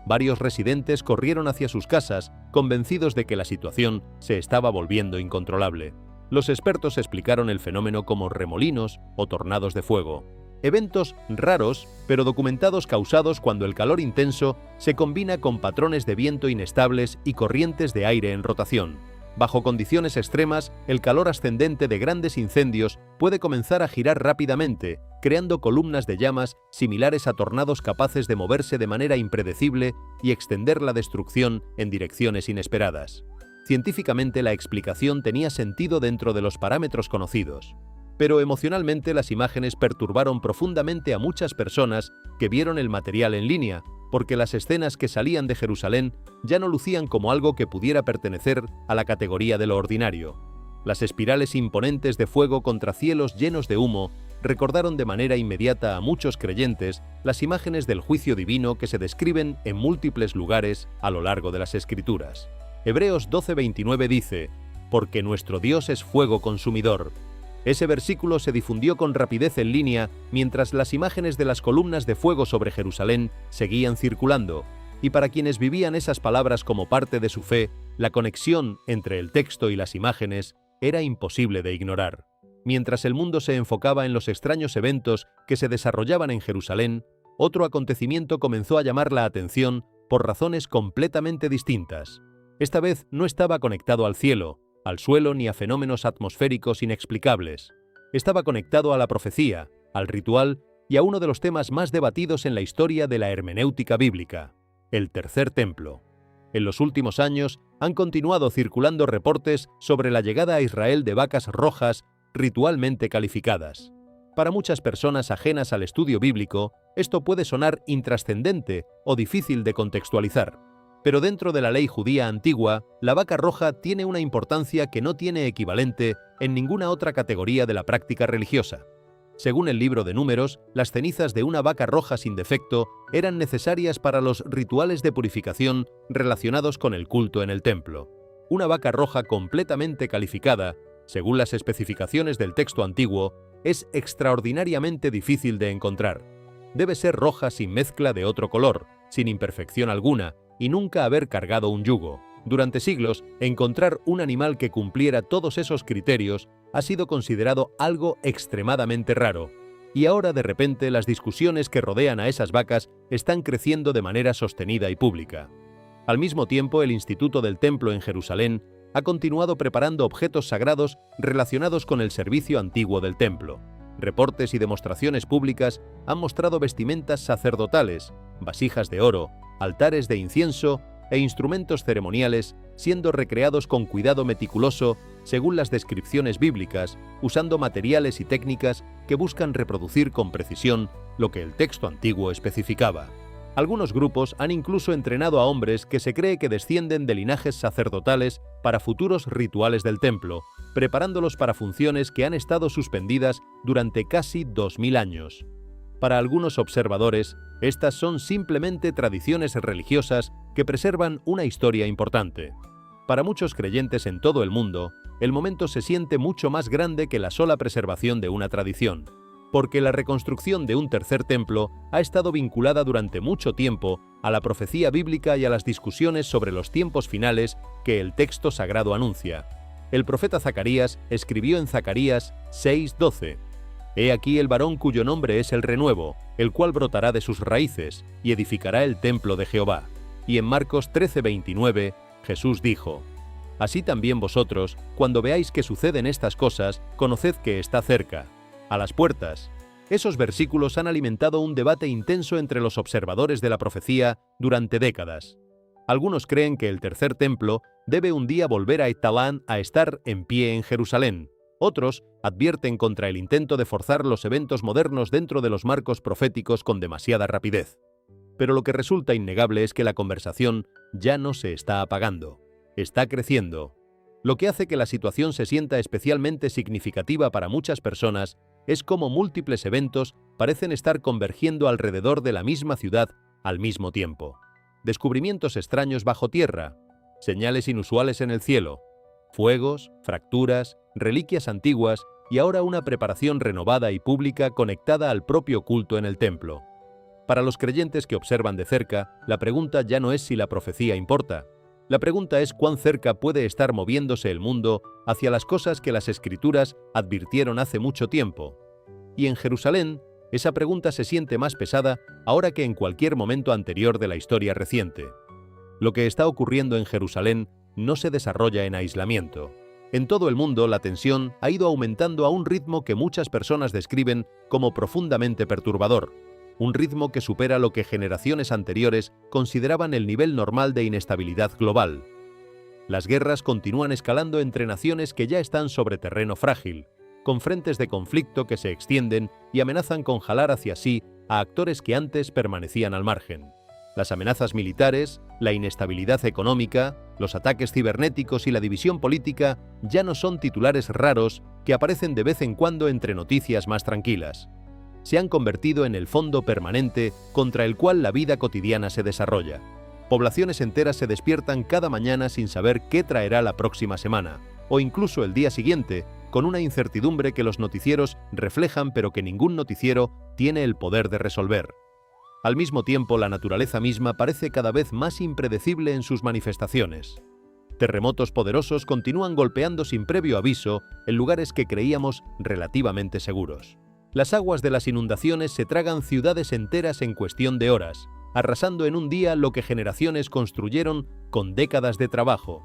Speaker 1: Varios residentes corrieron hacia sus casas, convencidos de que la situación se estaba volviendo incontrolable. Los expertos explicaron el fenómeno como remolinos o tornados de fuego, eventos raros pero documentados causados cuando el calor intenso se combina con patrones de viento inestables y corrientes de aire en rotación. Bajo condiciones extremas, el calor ascendente de grandes incendios puede comenzar a girar rápidamente, creando columnas de llamas similares a tornados capaces de moverse de manera impredecible y extender la destrucción en direcciones inesperadas. Científicamente la explicación tenía sentido dentro de los parámetros conocidos, pero emocionalmente las imágenes perturbaron profundamente a muchas personas que vieron el material en línea, porque las escenas que salían de Jerusalén ya no lucían como algo que pudiera pertenecer a la categoría de lo ordinario. Las espirales imponentes de fuego contra cielos llenos de humo recordaron de manera inmediata a muchos creyentes las imágenes del juicio divino que se describen en múltiples lugares a lo largo de las Escrituras. Hebreos 12:29 dice: «Porque nuestro Dios es fuego consumidor». Ese versículo se difundió con rapidez en línea mientras las imágenes de las columnas de fuego sobre Jerusalén seguían circulando, y para quienes vivían esas palabras como parte de su fe, la conexión entre el texto y las imágenes era imposible de ignorar. Mientras el mundo se enfocaba en los extraños eventos que se desarrollaban en Jerusalén, otro acontecimiento comenzó a llamar la atención por razones completamente distintas. Esta vez no estaba conectado al cielo, al suelo ni a fenómenos atmosféricos inexplicables. Estaba conectado a la profecía, al ritual y a uno de los temas más debatidos en la historia de la hermenéutica bíblica, el Tercer Templo. En los últimos años han continuado circulando reportes sobre la llegada a Israel de vacas rojas ritualmente calificadas. Para muchas personas ajenas al estudio bíblico, esto puede sonar intrascendente o difícil de contextualizar. Pero dentro de la ley judía antigua, la vaca roja tiene una importancia que no tiene equivalente en ninguna otra categoría de la práctica religiosa. Según el libro de Números, las cenizas de una vaca roja sin defecto eran necesarias para los rituales de purificación relacionados con el culto en el templo. Una vaca roja completamente calificada, según las especificaciones del texto antiguo, es extraordinariamente difícil de encontrar. Debe ser roja sin mezcla de otro color, sin imperfección alguna, y nunca haber cargado un yugo. Durante siglos, encontrar un animal que cumpliera todos esos criterios ha sido considerado algo extremadamente raro, y ahora de repente las discusiones que rodean a esas vacas están creciendo de manera sostenida y pública. Al mismo tiempo, el Instituto del Templo en Jerusalén ha continuado preparando objetos sagrados relacionados con el servicio antiguo del templo. Reportes y demostraciones públicas han mostrado vestimentas sacerdotales, vasijas de oro, altares de incienso e instrumentos ceremoniales siendo recreados con cuidado meticuloso según las descripciones bíblicas, usando materiales y técnicas que buscan reproducir con precisión lo que el texto antiguo especificaba. Algunos grupos han incluso entrenado a hombres que se cree que descienden de linajes sacerdotales para futuros rituales del templo, preparándolos para funciones que han estado suspendidas durante casi 2000 años. Para algunos observadores, estas son simplemente tradiciones religiosas que preservan una historia importante. Para muchos creyentes en todo el mundo, el momento se siente mucho más grande que la sola preservación de una tradición, porque la reconstrucción de un tercer templo ha estado vinculada durante mucho tiempo a la profecía bíblica y a las discusiones sobre los tiempos finales que el texto sagrado anuncia. El profeta Zacarías escribió en Zacarías 6:12: «He aquí el varón cuyo nombre es el renuevo, el cual brotará de sus raíces y edificará el templo de Jehová». Y en Marcos 13:29, Jesús dijo: «Así también vosotros, cuando veáis que suceden estas cosas, conoced que está cerca, a las puertas». Esos versículos han alimentado un debate intenso entre los observadores de la profecía durante décadas. Algunos creen que el tercer templo debe un día volver a estar en pie en Jerusalén. Otros advierten contra el intento de forzar los eventos modernos dentro de los marcos proféticos con demasiada rapidez. Pero lo que resulta innegable es que la conversación ya no se está apagando, está creciendo. Lo que hace que la situación se sienta especialmente significativa para muchas personas es cómo múltiples eventos parecen estar convergiendo alrededor de la misma ciudad al mismo tiempo. Descubrimientos extraños bajo tierra, señales inusuales en el cielo, fuegos, fracturas, reliquias antiguas y ahora una preparación renovada y pública conectada al propio culto en el templo. Para los creyentes que observan de cerca, la pregunta ya no es si la profecía importa. La pregunta es cuán cerca puede estar moviéndose el mundo hacia las cosas que las Escrituras advirtieron hace mucho tiempo. Y en Jerusalén, esa pregunta se siente más pesada ahora que en cualquier momento anterior de la historia reciente. Lo que está ocurriendo en Jerusalén no se desarrolla en aislamiento. En todo el mundo, la tensión ha ido aumentando a un ritmo que muchas personas describen como profundamente perturbador. Un ritmo que supera lo que generaciones anteriores consideraban el nivel normal de inestabilidad global. Las guerras continúan escalando entre naciones que ya están sobre terreno frágil, con frentes de conflicto que se extienden y amenazan con jalar hacia sí a actores que antes permanecían al margen. Las amenazas militares, la inestabilidad económica, los ataques cibernéticos y la división política ya no son titulares raros que aparecen de vez en cuando entre noticias más tranquilas. Se han convertido en el fondo permanente contra el cual la vida cotidiana se desarrolla. Poblaciones enteras se despiertan cada mañana sin saber qué traerá la próxima semana, o incluso el día siguiente, con una incertidumbre que los noticieros reflejan pero que ningún noticiero tiene el poder de resolver. Al mismo tiempo, la naturaleza misma parece cada vez más impredecible en sus manifestaciones. Terremotos poderosos continúan golpeando sin previo aviso en lugares que creíamos relativamente seguros. Las aguas de las inundaciones se tragan ciudades enteras en cuestión de horas, arrasando en un día lo que generaciones construyeron con décadas de trabajo.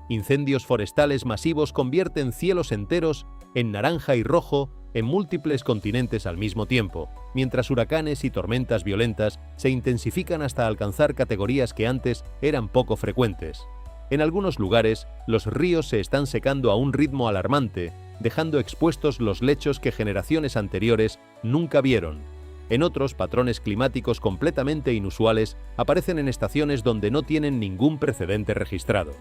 Speaker 1: Incendios forestales masivos convierten cielos enteros en naranja y rojo en múltiples continentes al mismo tiempo, mientras huracanes y tormentas violentas se intensifican hasta alcanzar categorías que antes eran poco frecuentes. En algunos lugares, los ríos se están secando a un ritmo alarmante, dejando expuestos los lechos que generaciones anteriores nunca vieron. En otros, patrones climáticos completamente inusuales aparecen en estaciones donde no tienen ningún precedente registrado.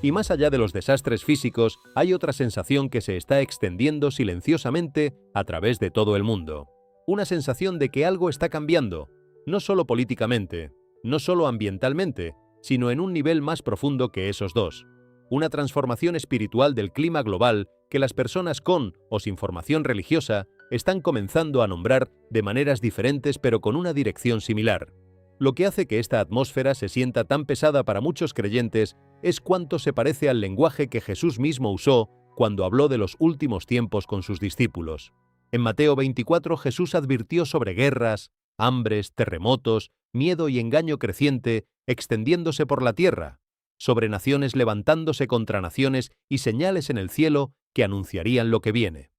Speaker 1: Y más allá de los desastres físicos, hay otra sensación que se está extendiendo silenciosamente a través de todo el mundo. Una sensación de que algo está cambiando, no solo políticamente, no solo ambientalmente, sino en un nivel más profundo que esos dos. Una transformación espiritual del clima global que las personas con o sin formación religiosa están comenzando a nombrar de maneras diferentes pero con una dirección similar. Lo que hace que esta atmósfera se sienta tan pesada para muchos creyentes es cuánto se parece al lenguaje que Jesús mismo usó cuando habló de los últimos tiempos con sus discípulos. En Mateo 24, Jesús advirtió sobre guerras, hambres, terremotos, miedo y engaño creciente extendiéndose por la tierra, sobre naciones levantándose contra naciones y señales en el cielo que anunciarían lo que viene.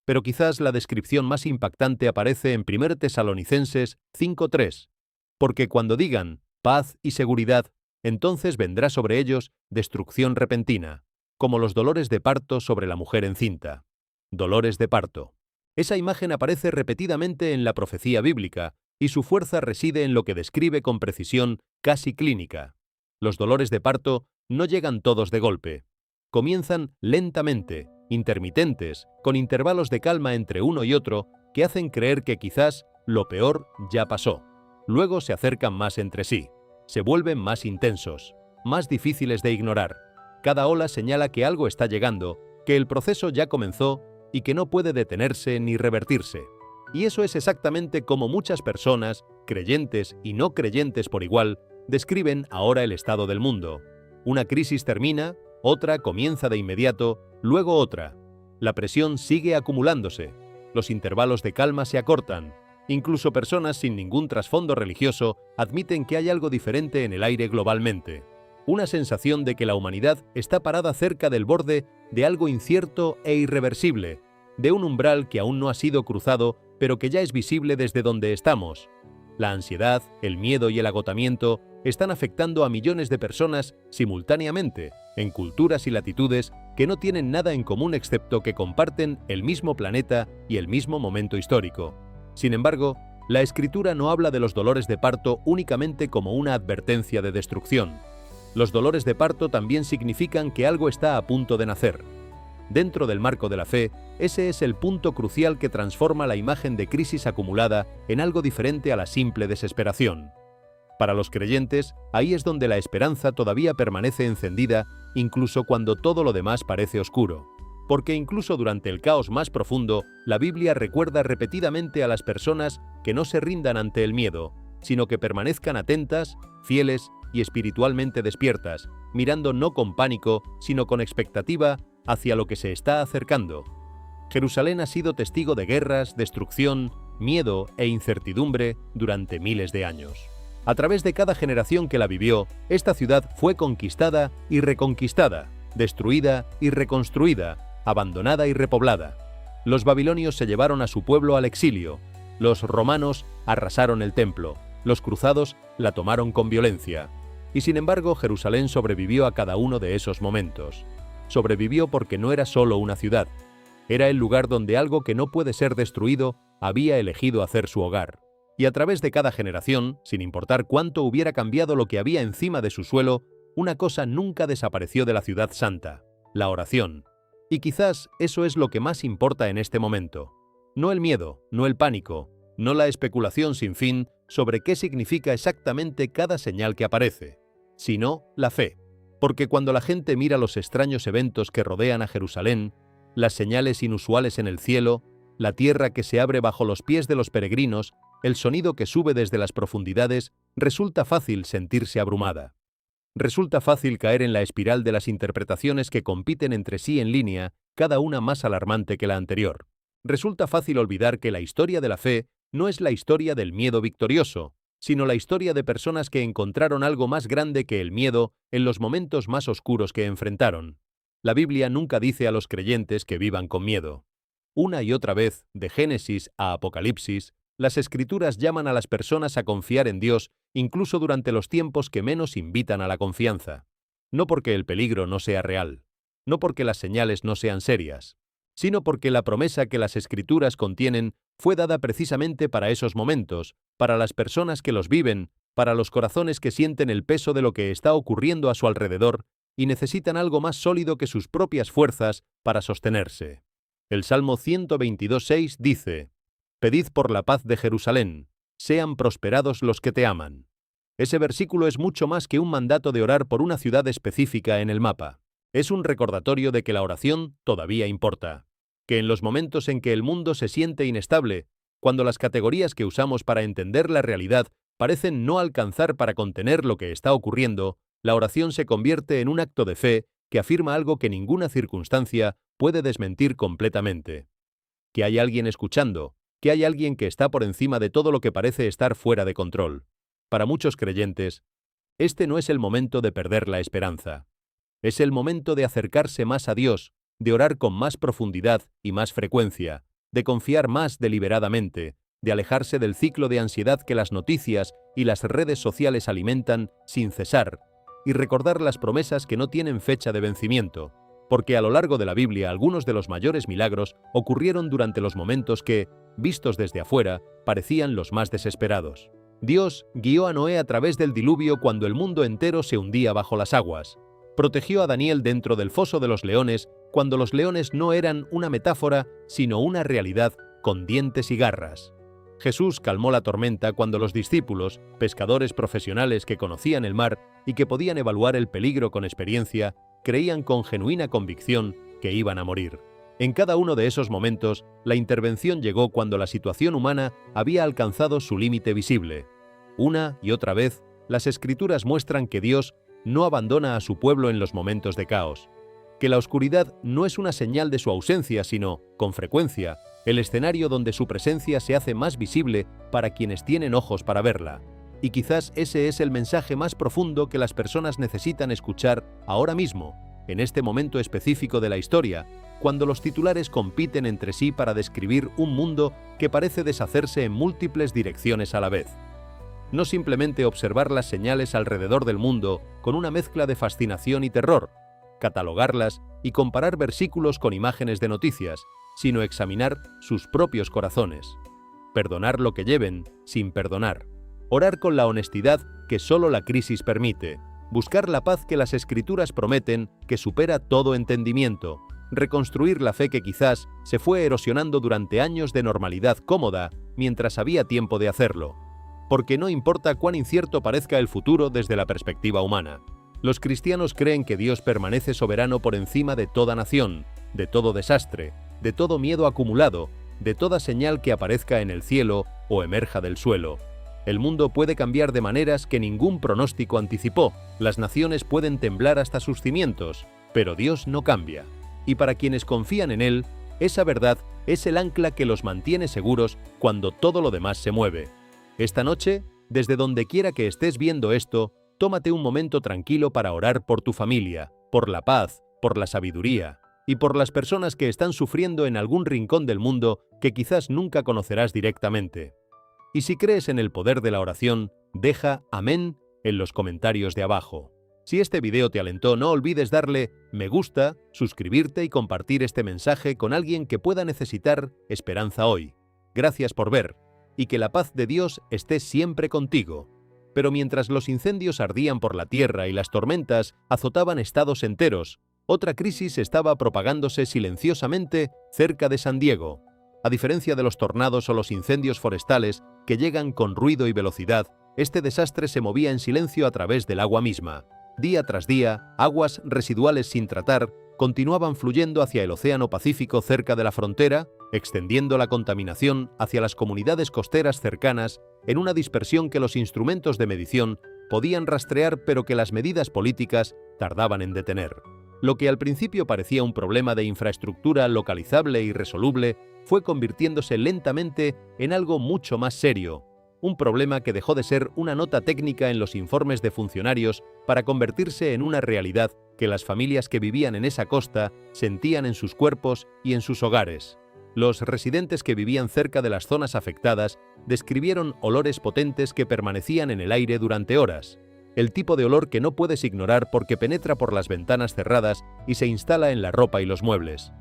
Speaker 1: Pero quizás la descripción más impactante aparece en 1 Tesalonicenses 5:3, porque cuando digan paz y seguridad, entonces vendrá sobre ellos destrucción repentina, como los dolores de parto sobre la mujer encinta. Dolores de parto. Esa imagen aparece repetidamente en la profecía bíblica, y su fuerza reside en lo que describe con precisión casi clínica. Los dolores de parto no llegan todos de golpe. Comienzan lentamente, intermitentes, con intervalos de calma entre uno y otro que hacen creer que quizás lo peor ya pasó. Luego se acercan más entre sí, se vuelven más intensos, más difíciles de ignorar. Cada ola señala que algo está llegando, que el proceso ya comenzó y que no puede detenerse ni revertirse. Y eso es exactamente como muchas personas, creyentes y no creyentes por igual, describen ahora el estado del mundo. Una crisis termina, otra comienza de inmediato, luego otra. La presión sigue acumulándose. Los intervalos de calma se acortan. Incluso personas sin ningún trasfondo religioso admiten que hay algo diferente en el aire globalmente. Una sensación de que la humanidad está parada cerca del borde de algo incierto e irreversible, de un umbral que aún no ha sido cruzado, pero que ya es visible desde donde estamos. La ansiedad, el miedo y el agotamiento están afectando a millones de personas simultáneamente, en culturas y latitudes que no tienen nada en común excepto que comparten el mismo planeta y el mismo momento histórico. Sin embargo, la Escritura no habla de los dolores de parto únicamente como una advertencia de destrucción. Los dolores de parto también significan que algo está a punto de nacer. Dentro del marco de la fe, ese es el punto crucial que transforma la imagen de crisis acumulada en algo diferente a la simple desesperación. Para los creyentes, ahí es donde la esperanza todavía permanece encendida, incluso cuando todo lo demás parece oscuro. Porque incluso durante el caos más profundo, la Biblia recuerda repetidamente a las personas que no se rindan ante el miedo, sino que permanezcan atentas, fieles y espiritualmente despiertas, mirando no con pánico, sino con expectativa hacia lo que se está acercando. Jerusalén ha sido testigo de guerras, destrucción, miedo e incertidumbre durante miles de años. A través de cada generación que la vivió, esta ciudad fue conquistada y reconquistada, destruida y reconstruida, abandonada y repoblada. Los babilonios se llevaron a su pueblo al exilio, los romanos arrasaron el templo, los cruzados la tomaron con violencia. Y sin embargo, Jerusalén sobrevivió a cada uno de esos momentos. Sobrevivió porque no era solo una ciudad, era el lugar donde algo que no puede ser destruido había elegido hacer su hogar. Y a través de cada generación, sin importar cuánto hubiera cambiado lo que había encima de su suelo, una cosa nunca desapareció de la ciudad santa: la oración. Y quizás eso es lo que más importa en este momento. No el miedo, no el pánico, no la especulación sin fin sobre qué significa exactamente cada señal que aparece, sino la fe. Porque cuando la gente mira los extraños eventos que rodean a Jerusalén, las señales inusuales en el cielo, la tierra que se abre bajo los pies de los peregrinos, el sonido que sube desde las profundidades, resulta fácil sentirse abrumada. Resulta fácil caer en la espiral de las interpretaciones que compiten entre sí en línea, cada una más alarmante que la anterior. Resulta fácil olvidar que la historia de la fe no es la historia del miedo victorioso, sino la historia de personas que encontraron algo más grande que el miedo en los momentos más oscuros que enfrentaron. La Biblia nunca dice a los creyentes que vivan con miedo. Una y otra vez, de Génesis a Apocalipsis, las Escrituras llaman a las personas a confiar en Dios incluso durante los tiempos que menos invitan a la confianza. No porque el peligro no sea real, no porque las señales no sean serias, sino porque la promesa que las Escrituras contienen fue dada precisamente para esos momentos, para las personas que los viven, para los corazones que sienten el peso de lo que está ocurriendo a su alrededor y necesitan algo más sólido que sus propias fuerzas para sostenerse. El Salmo 122:6 dice: «Pedid por la paz de Jerusalén, sean prosperados los que te aman». Ese versículo es mucho más que un mandato de orar por una ciudad específica en el mapa. Es un recordatorio de que la oración todavía importa, que en los momentos en que el mundo se siente inestable, cuando las categorías que usamos para entender la realidad parecen no alcanzar para contener lo que está ocurriendo, la oración se convierte en un acto de fe que afirma algo que ninguna circunstancia puede desmentir completamente. Que hay alguien escuchando, que hay alguien que está por encima de todo lo que parece estar fuera de control. Para muchos creyentes, este no es el momento de perder la esperanza. Es el momento de acercarse más a Dios, de orar con más profundidad y más frecuencia, de confiar más deliberadamente, de alejarse del ciclo de ansiedad que las noticias y las redes sociales alimentan sin cesar, y recordar las promesas que no tienen fecha de vencimiento, porque a lo largo de la Biblia algunos de los mayores milagros ocurrieron durante los momentos que, vistos desde afuera, parecían los más desesperados. Dios guió a Noé a través del diluvio cuando el mundo entero se hundía bajo las aguas. Protegió a Daniel dentro del foso de los leones cuando los leones no eran una metáfora, sino una realidad con dientes y garras. Jesús calmó la tormenta cuando los discípulos, pescadores profesionales que conocían el mar y que podían evaluar el peligro con experiencia, creían con genuina convicción que iban a morir. En cada uno de esos momentos, la intervención llegó cuando la situación humana había alcanzado su límite visible. Una y otra vez, las Escrituras muestran que Dios no abandona a su pueblo en los momentos de caos, que la oscuridad no es una señal de su ausencia, sino, con frecuencia, el escenario donde su presencia se hace más visible para quienes tienen ojos para verla. Y quizás ese es el mensaje más profundo que las personas necesitan escuchar ahora mismo, en este momento específico de la historia, cuando los titulares compiten entre sí para describir un mundo que parece deshacerse en múltiples direcciones a la vez. No simplemente observar las señales alrededor del mundo con una mezcla de fascinación y terror, catalogarlas y comparar versículos con imágenes de noticias, sino examinar sus propios corazones. Perdonar lo que lleven sin perdonar. Orar con la honestidad que solo la crisis permite. Buscar la paz que las Escrituras prometen, que supera todo entendimiento. Reconstruir la fe que quizás se fue erosionando durante años de normalidad cómoda mientras había tiempo de hacerlo. Porque no importa cuán incierto parezca el futuro desde la perspectiva humana. Los cristianos creen que Dios permanece soberano por encima de toda nación, de todo desastre, de todo miedo acumulado, de toda señal que aparezca en el cielo o emerja del suelo. El mundo puede cambiar de maneras que ningún pronóstico anticipó, las naciones pueden temblar hasta sus cimientos, pero Dios no cambia. Y para quienes confían en Él, esa verdad es el ancla que los mantiene seguros cuando todo lo demás se mueve. Esta noche, desde donde quiera que estés viendo esto, tómate un momento tranquilo para orar por tu familia, por la paz, por la sabiduría y por las personas que están sufriendo en algún rincón del mundo que quizás nunca conocerás directamente. Y si crees en el poder de la oración, deja amén en los comentarios de abajo. Si este video te alentó, no olvides darle me gusta, suscribirte y compartir este mensaje con alguien que pueda necesitar esperanza hoy. Gracias por ver, y que la paz de Dios esté siempre contigo. Pero mientras los incendios ardían por la tierra y las tormentas azotaban estados enteros, otra crisis estaba propagándose silenciosamente cerca de San Diego. A diferencia de los tornados o los incendios forestales que llegan con ruido y velocidad, este desastre se movía en silencio a través del agua misma. Día tras día, aguas residuales sin tratar continuaban fluyendo hacia el Océano Pacífico cerca de la frontera, extendiendo la contaminación hacia las comunidades costeras cercanas en una dispersión que los instrumentos de medición podían rastrear pero que las medidas políticas tardaban en detener. Lo que al principio parecía un problema de infraestructura localizable y resoluble fue convirtiéndose lentamente en algo mucho más serio, un problema que dejó de ser una nota técnica en los informes de funcionarios para convertirse en una realidad que las familias que vivían en esa costa sentían en sus cuerpos y en sus hogares. Los residentes que vivían cerca de las zonas afectadas describieron olores potentes que permanecían en el aire durante horas, el tipo de olor que no puedes ignorar porque penetra por las ventanas cerradas y se instala en la ropa y los muebles.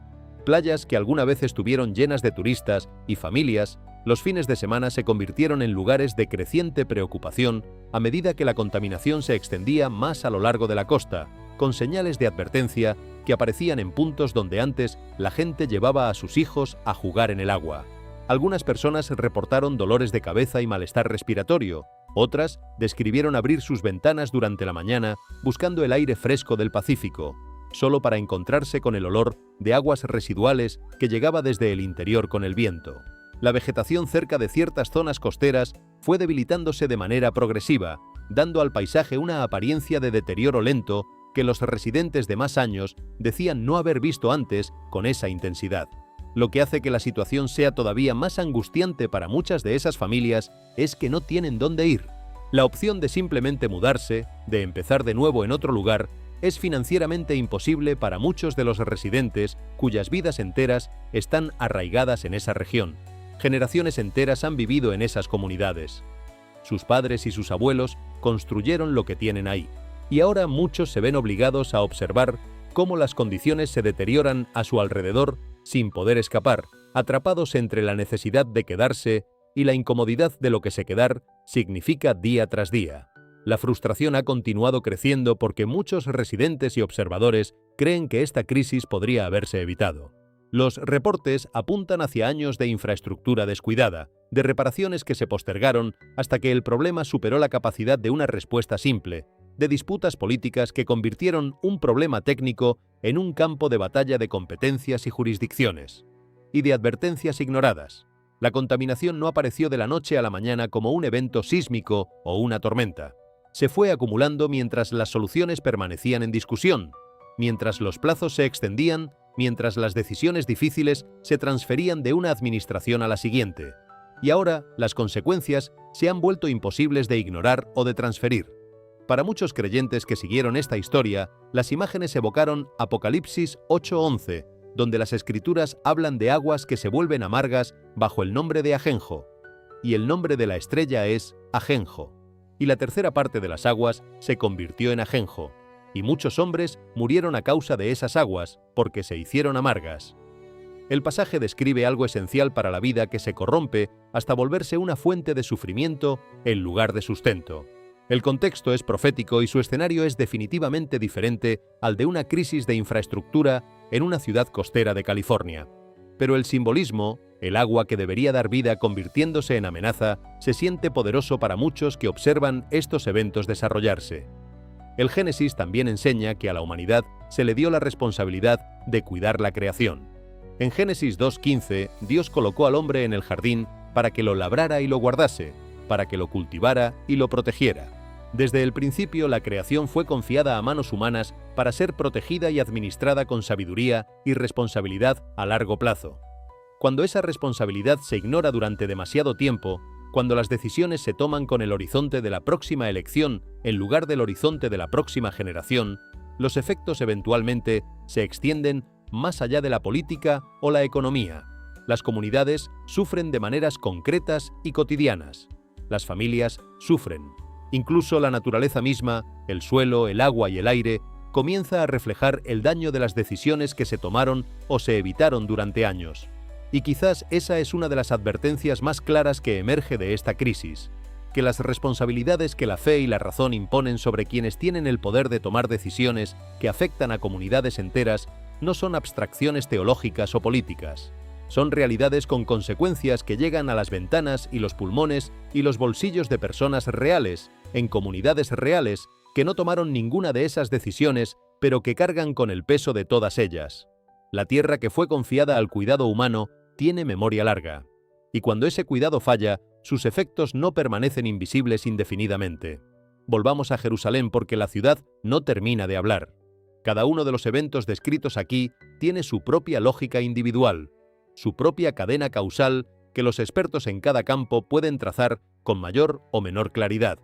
Speaker 1: Playas que alguna vez estuvieron llenas de turistas y familias, los fines de semana se convirtieron en lugares de creciente preocupación a medida que la contaminación se extendía más a lo largo de la costa, con señales de advertencia que aparecían en puntos donde antes la gente llevaba a sus hijos a jugar en el agua. Algunas personas reportaron dolores de cabeza y malestar respiratorio, otras describieron abrir sus ventanas durante la mañana buscando el aire fresco del Pacífico, solo para encontrarse con el olor de aguas residuales que llegaba desde el interior con el viento. La vegetación cerca de ciertas zonas costeras fue debilitándose de manera progresiva, dando al paisaje una apariencia de deterioro lento que los residentes de más años decían no haber visto antes con esa intensidad. Lo que hace que la situación sea todavía más angustiante para muchas de esas familias es que no tienen dónde ir. La opción de simplemente mudarse, de empezar de nuevo en otro lugar, es financieramente imposible para muchos de los residentes cuyas vidas enteras están arraigadas en esa región. Generaciones enteras han vivido en esas comunidades. Sus padres y sus abuelos construyeron lo que tienen ahí. Y ahora muchos se ven obligados a observar cómo las condiciones se deterioran a su alrededor sin poder escapar, atrapados entre la necesidad de quedarse y la incomodidad de lo que se quedar significa día tras día. La frustración ha continuado creciendo porque muchos residentes y observadores creen que esta crisis podría haberse evitado. Los reportes apuntan hacia años de infraestructura descuidada, de reparaciones que se postergaron hasta que el problema superó la capacidad de una respuesta simple, de disputas políticas que convirtieron un problema técnico en un campo de batalla de competencias y jurisdicciones, y de advertencias ignoradas. La contaminación no apareció de la noche a la mañana como un evento sísmico o una tormenta. Se fue acumulando mientras las soluciones permanecían en discusión, mientras los plazos se extendían, mientras las decisiones difíciles se transferían de una administración a la siguiente. Y ahora las consecuencias se han vuelto imposibles de ignorar o de transferir. Para muchos creyentes que siguieron esta historia, las imágenes evocaron Apocalipsis 8:11, donde las escrituras hablan de aguas que se vuelven amargas bajo el nombre de Ajenjo, y el nombre de la estrella es Ajenjo, y la tercera parte de las aguas se convirtió en ajenjo, y muchos hombres murieron a causa de esas aguas, porque se hicieron amargas. El pasaje describe algo esencial para la vida que se corrompe hasta volverse una fuente de sufrimiento en lugar de sustento. El contexto es profético y su escenario es definitivamente diferente al de una crisis de infraestructura en una ciudad costera de California. Pero el simbolismo, el agua que debería dar vida convirtiéndose en amenaza, se siente poderoso para muchos que observan estos eventos desarrollarse. El Génesis también enseña que a la humanidad se le dio la responsabilidad de cuidar la creación. En Génesis 2:15, Dios colocó al hombre en el jardín para que lo labrara y lo guardase, para que lo cultivara y lo protegiera. Desde el principio, la creación fue confiada a manos humanas para ser protegida y administrada con sabiduría y responsabilidad a largo plazo. Cuando esa responsabilidad se ignora durante demasiado tiempo, cuando las decisiones se toman con el horizonte de la próxima elección en lugar del horizonte de la próxima generación, los efectos eventualmente se extienden más allá de la política o la economía. Las comunidades sufren de maneras concretas y cotidianas. Las familias sufren. Incluso la naturaleza misma, el suelo, el agua y el aire, comienza a reflejar el daño de las decisiones que se tomaron o se evitaron durante años. Y quizás esa es una de las advertencias más claras que emerge de esta crisis, que las responsabilidades que la fe y la razón imponen sobre quienes tienen el poder de tomar decisiones que afectan a comunidades enteras no son abstracciones teológicas o políticas. Son realidades con consecuencias que llegan a las ventanas y los pulmones y los bolsillos de personas reales, en comunidades reales, que no tomaron ninguna de esas decisiones, pero que cargan con el peso de todas ellas. La tierra que fue confiada al cuidado humano tiene memoria larga, y cuando ese cuidado falla, sus efectos no permanecen invisibles indefinidamente. Volvamos a Jerusalén porque la ciudad no termina de hablar. Cada uno de los eventos descritos aquí tiene su propia lógica individual, su propia cadena causal que los expertos en cada campo pueden trazar con mayor o menor claridad.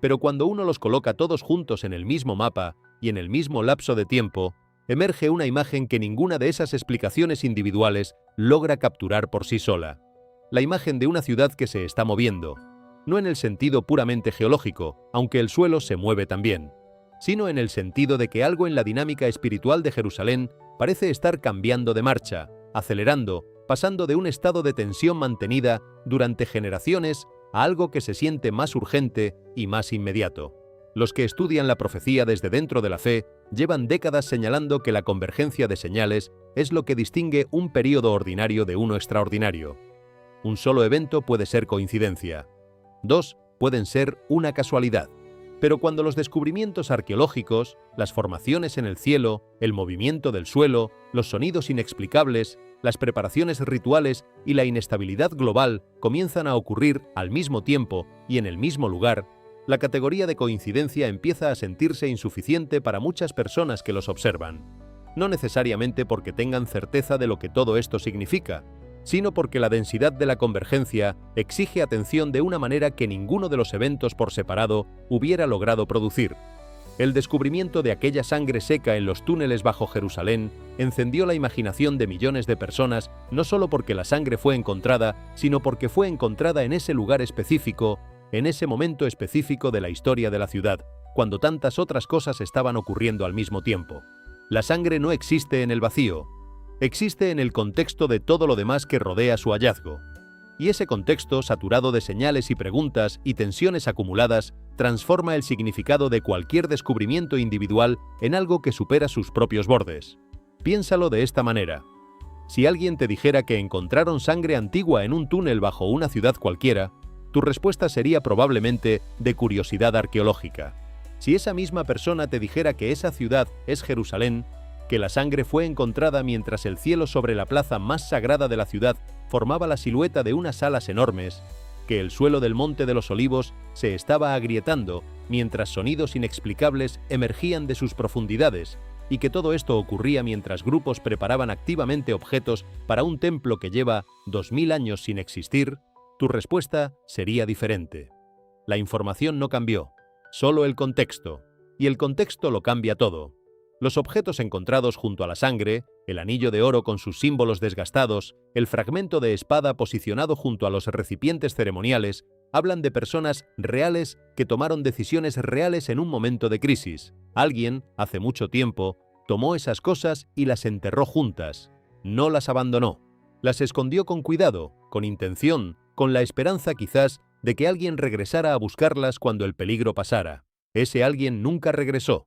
Speaker 1: Pero cuando uno los coloca todos juntos en el mismo mapa y en el mismo lapso de tiempo, emerge una imagen que ninguna de esas explicaciones individuales logra capturar por sí sola. La imagen de una ciudad que se está moviendo, no en el sentido puramente geológico, aunque el suelo se mueve también, sino en el sentido de que algo en la dinámica espiritual de Jerusalén parece estar cambiando de marcha, acelerando, pasando de un estado de tensión mantenida durante generaciones a algo que se siente más urgente y más inmediato. Los que estudian la profecía desde dentro de la fe llevan décadas señalando que la convergencia de señales es lo que distingue un período ordinario de uno extraordinario. Un solo evento puede ser coincidencia. Dos pueden ser una casualidad. Pero cuando los descubrimientos arqueológicos, las formaciones en el cielo, el movimiento del suelo, los sonidos inexplicables, las preparaciones rituales y la inestabilidad global comienzan a ocurrir al mismo tiempo y en el mismo lugar, la categoría de coincidencia empieza a sentirse insuficiente para muchas personas que los observan. No necesariamente porque tengan certeza de lo que todo esto significa, sino porque la densidad de la convergencia exige atención de una manera que ninguno de los eventos por separado hubiera logrado producir. El descubrimiento de aquella sangre seca en los túneles bajo Jerusalén encendió la imaginación de millones de personas, no solo porque la sangre fue encontrada, sino porque fue encontrada en ese lugar específico, en ese momento específico de la historia de la ciudad, cuando tantas otras cosas estaban ocurriendo al mismo tiempo. La sangre no existe en el vacío, existe en el contexto de todo lo demás que rodea su hallazgo. Y ese contexto, saturado de señales y preguntas y tensiones acumuladas, transforma el significado de cualquier descubrimiento individual en algo que supera sus propios bordes. Piénsalo de esta manera. Si alguien te dijera que encontraron sangre antigua en un túnel bajo una ciudad cualquiera, tu respuesta sería probablemente de curiosidad arqueológica. Si esa misma persona te dijera que esa ciudad es Jerusalén, que la sangre fue encontrada mientras el cielo sobre la plaza más sagrada de la ciudad formaba la silueta de unas alas enormes, que el suelo del Monte de los Olivos se estaba agrietando mientras sonidos inexplicables emergían de sus profundidades, y que todo esto ocurría mientras grupos preparaban activamente objetos para un templo que lleva 2000 años sin existir, tu respuesta sería diferente. La información no cambió, solo el contexto, y el contexto lo cambia todo. Los objetos encontrados junto a la sangre, el anillo de oro con sus símbolos desgastados, el fragmento de espada posicionado junto a los recipientes ceremoniales, hablan de personas reales que tomaron decisiones reales en un momento de crisis. Alguien, hace mucho tiempo, tomó esas cosas y las enterró juntas. No las abandonó. Las escondió con cuidado, con intención, con la esperanza quizás de que alguien regresara a buscarlas cuando el peligro pasara. Ese alguien nunca regresó.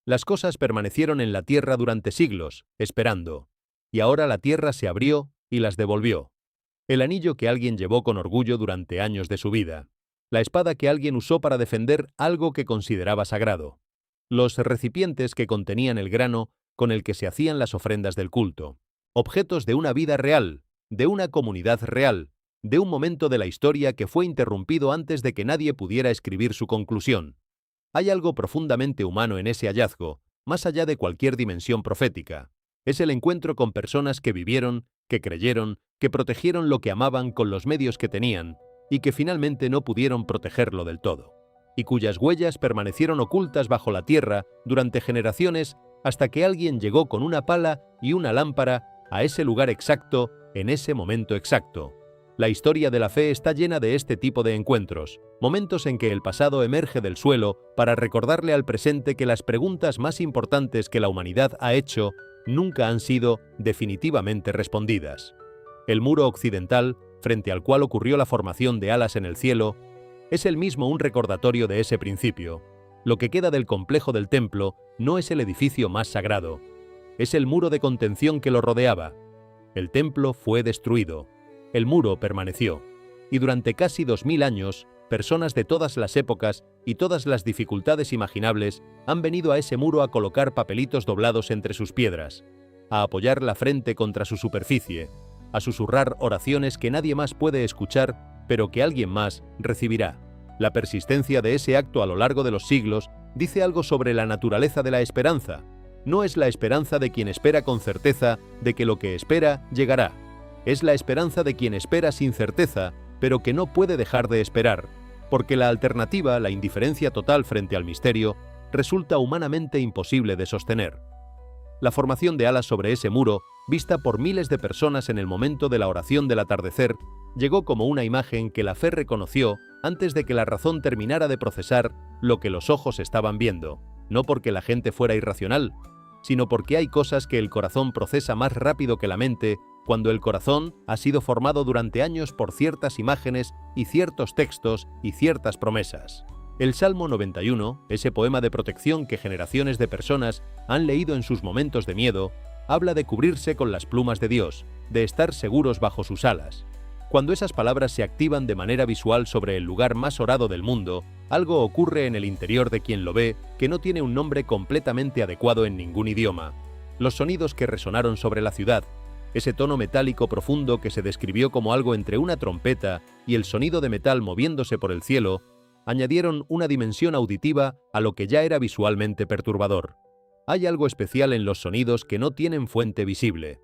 Speaker 1: Las cosas permanecieron en la tierra durante siglos, esperando. Y ahora la tierra se abrió y las devolvió. El anillo que alguien llevó con orgullo durante años de su vida. La espada que alguien usó para defender algo que consideraba sagrado. Los recipientes que contenían el grano con el que se hacían las ofrendas del culto. Objetos de una vida real, de una comunidad real, de un momento de la historia que fue interrumpido antes de que nadie pudiera escribir su conclusión. Hay algo profundamente humano en ese hallazgo, más allá de cualquier dimensión profética. Es el encuentro con personas que vivieron, que creyeron, que protegieron lo que amaban con los medios que tenían, y que finalmente no pudieron protegerlo del todo, y cuyas huellas permanecieron ocultas bajo la tierra durante generaciones hasta que alguien llegó con una pala y una lámpara a ese lugar exacto, en ese momento exacto. La historia de la fe está llena de este tipo de encuentros, momentos en que el pasado emerge del suelo para recordarle al presente que las preguntas más importantes que la humanidad ha hecho nunca han sido definitivamente respondidas. El muro occidental, frente al cual ocurrió la formación de alas en el cielo, es el mismo un recordatorio de ese principio. Lo que queda del complejo del templo no es el edificio más sagrado, es el muro de contención que lo rodeaba. El templo fue destruido. El muro permaneció, y durante casi 2000 años, personas de todas las épocas y todas las dificultades imaginables han venido a ese muro a colocar papelitos doblados entre sus piedras, a apoyar la frente contra su superficie, a susurrar oraciones que nadie más puede escuchar, pero que alguien más recibirá. La persistencia de ese acto a lo largo de los siglos dice algo sobre la naturaleza de la esperanza. No es la esperanza de quien espera con certeza de que lo que espera llegará. Es la esperanza de quien espera sin certeza, pero que no puede dejar de esperar, porque la alternativa, la indiferencia total frente al misterio, resulta humanamente imposible de sostener. La formación de alas sobre ese muro, vista por miles de personas en el momento de la oración del atardecer, llegó como una imagen que la fe reconoció antes de que la razón terminara de procesar lo que los ojos estaban viendo, no porque la gente fuera irracional, sino porque hay cosas que el corazón procesa más rápido que la mente cuando el corazón ha sido formado durante años por ciertas imágenes y ciertos textos y ciertas promesas. El Salmo 91, ese poema de protección que generaciones de personas han leído en sus momentos de miedo, habla de cubrirse con las plumas de Dios, de estar seguros bajo sus alas. Cuando esas palabras se activan de manera visual sobre el lugar más orado del mundo, algo ocurre en el interior de quien lo ve que no tiene un nombre completamente adecuado en ningún idioma. Los sonidos que resonaron sobre la ciudad, ese tono metálico profundo que se describió como algo entre una trompeta y el sonido de metal moviéndose por el cielo, añadieron una dimensión auditiva a lo que ya era visualmente perturbador. Hay algo especial en los sonidos que no tienen fuente visible.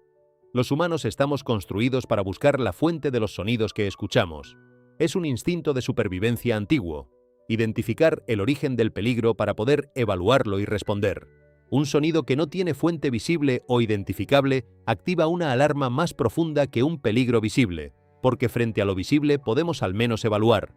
Speaker 1: Los humanos estamos construidos para buscar la fuente de los sonidos que escuchamos. Es un instinto de supervivencia antiguo, identificar el origen del peligro para poder evaluarlo y responder. Un sonido que no tiene fuente visible o identificable activa una alarma más profunda que un peligro visible, porque frente a lo visible podemos al menos evaluar.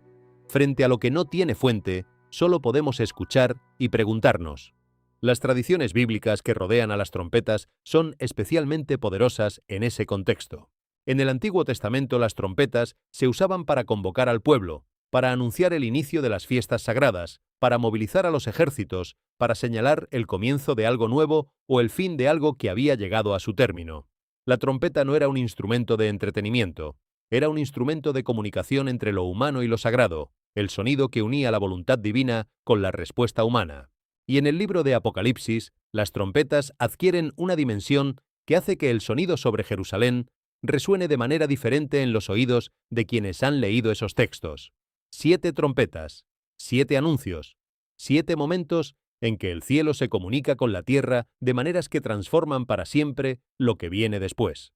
Speaker 1: Frente a lo que no tiene fuente, solo podemos escuchar y preguntarnos. Las tradiciones bíblicas que rodean a las trompetas son especialmente poderosas en ese contexto. En el Antiguo Testamento las trompetas se usaban para convocar al pueblo, para anunciar el inicio de las fiestas sagradas, para movilizar a los ejércitos, para señalar el comienzo de algo nuevo o el fin de algo que había llegado a su término. La trompeta no era un instrumento de entretenimiento, era un instrumento de comunicación entre lo humano y lo sagrado, el sonido que unía la voluntad divina con la respuesta humana. Y en el libro de Apocalipsis, las trompetas adquieren una dimensión que hace que el sonido sobre Jerusalén resuene de manera diferente en los oídos de quienes han leído esos textos. 7 trompetas, 7 anuncios, 7 momentos en que el cielo se comunica con la tierra de maneras que transforman para siempre lo que viene después.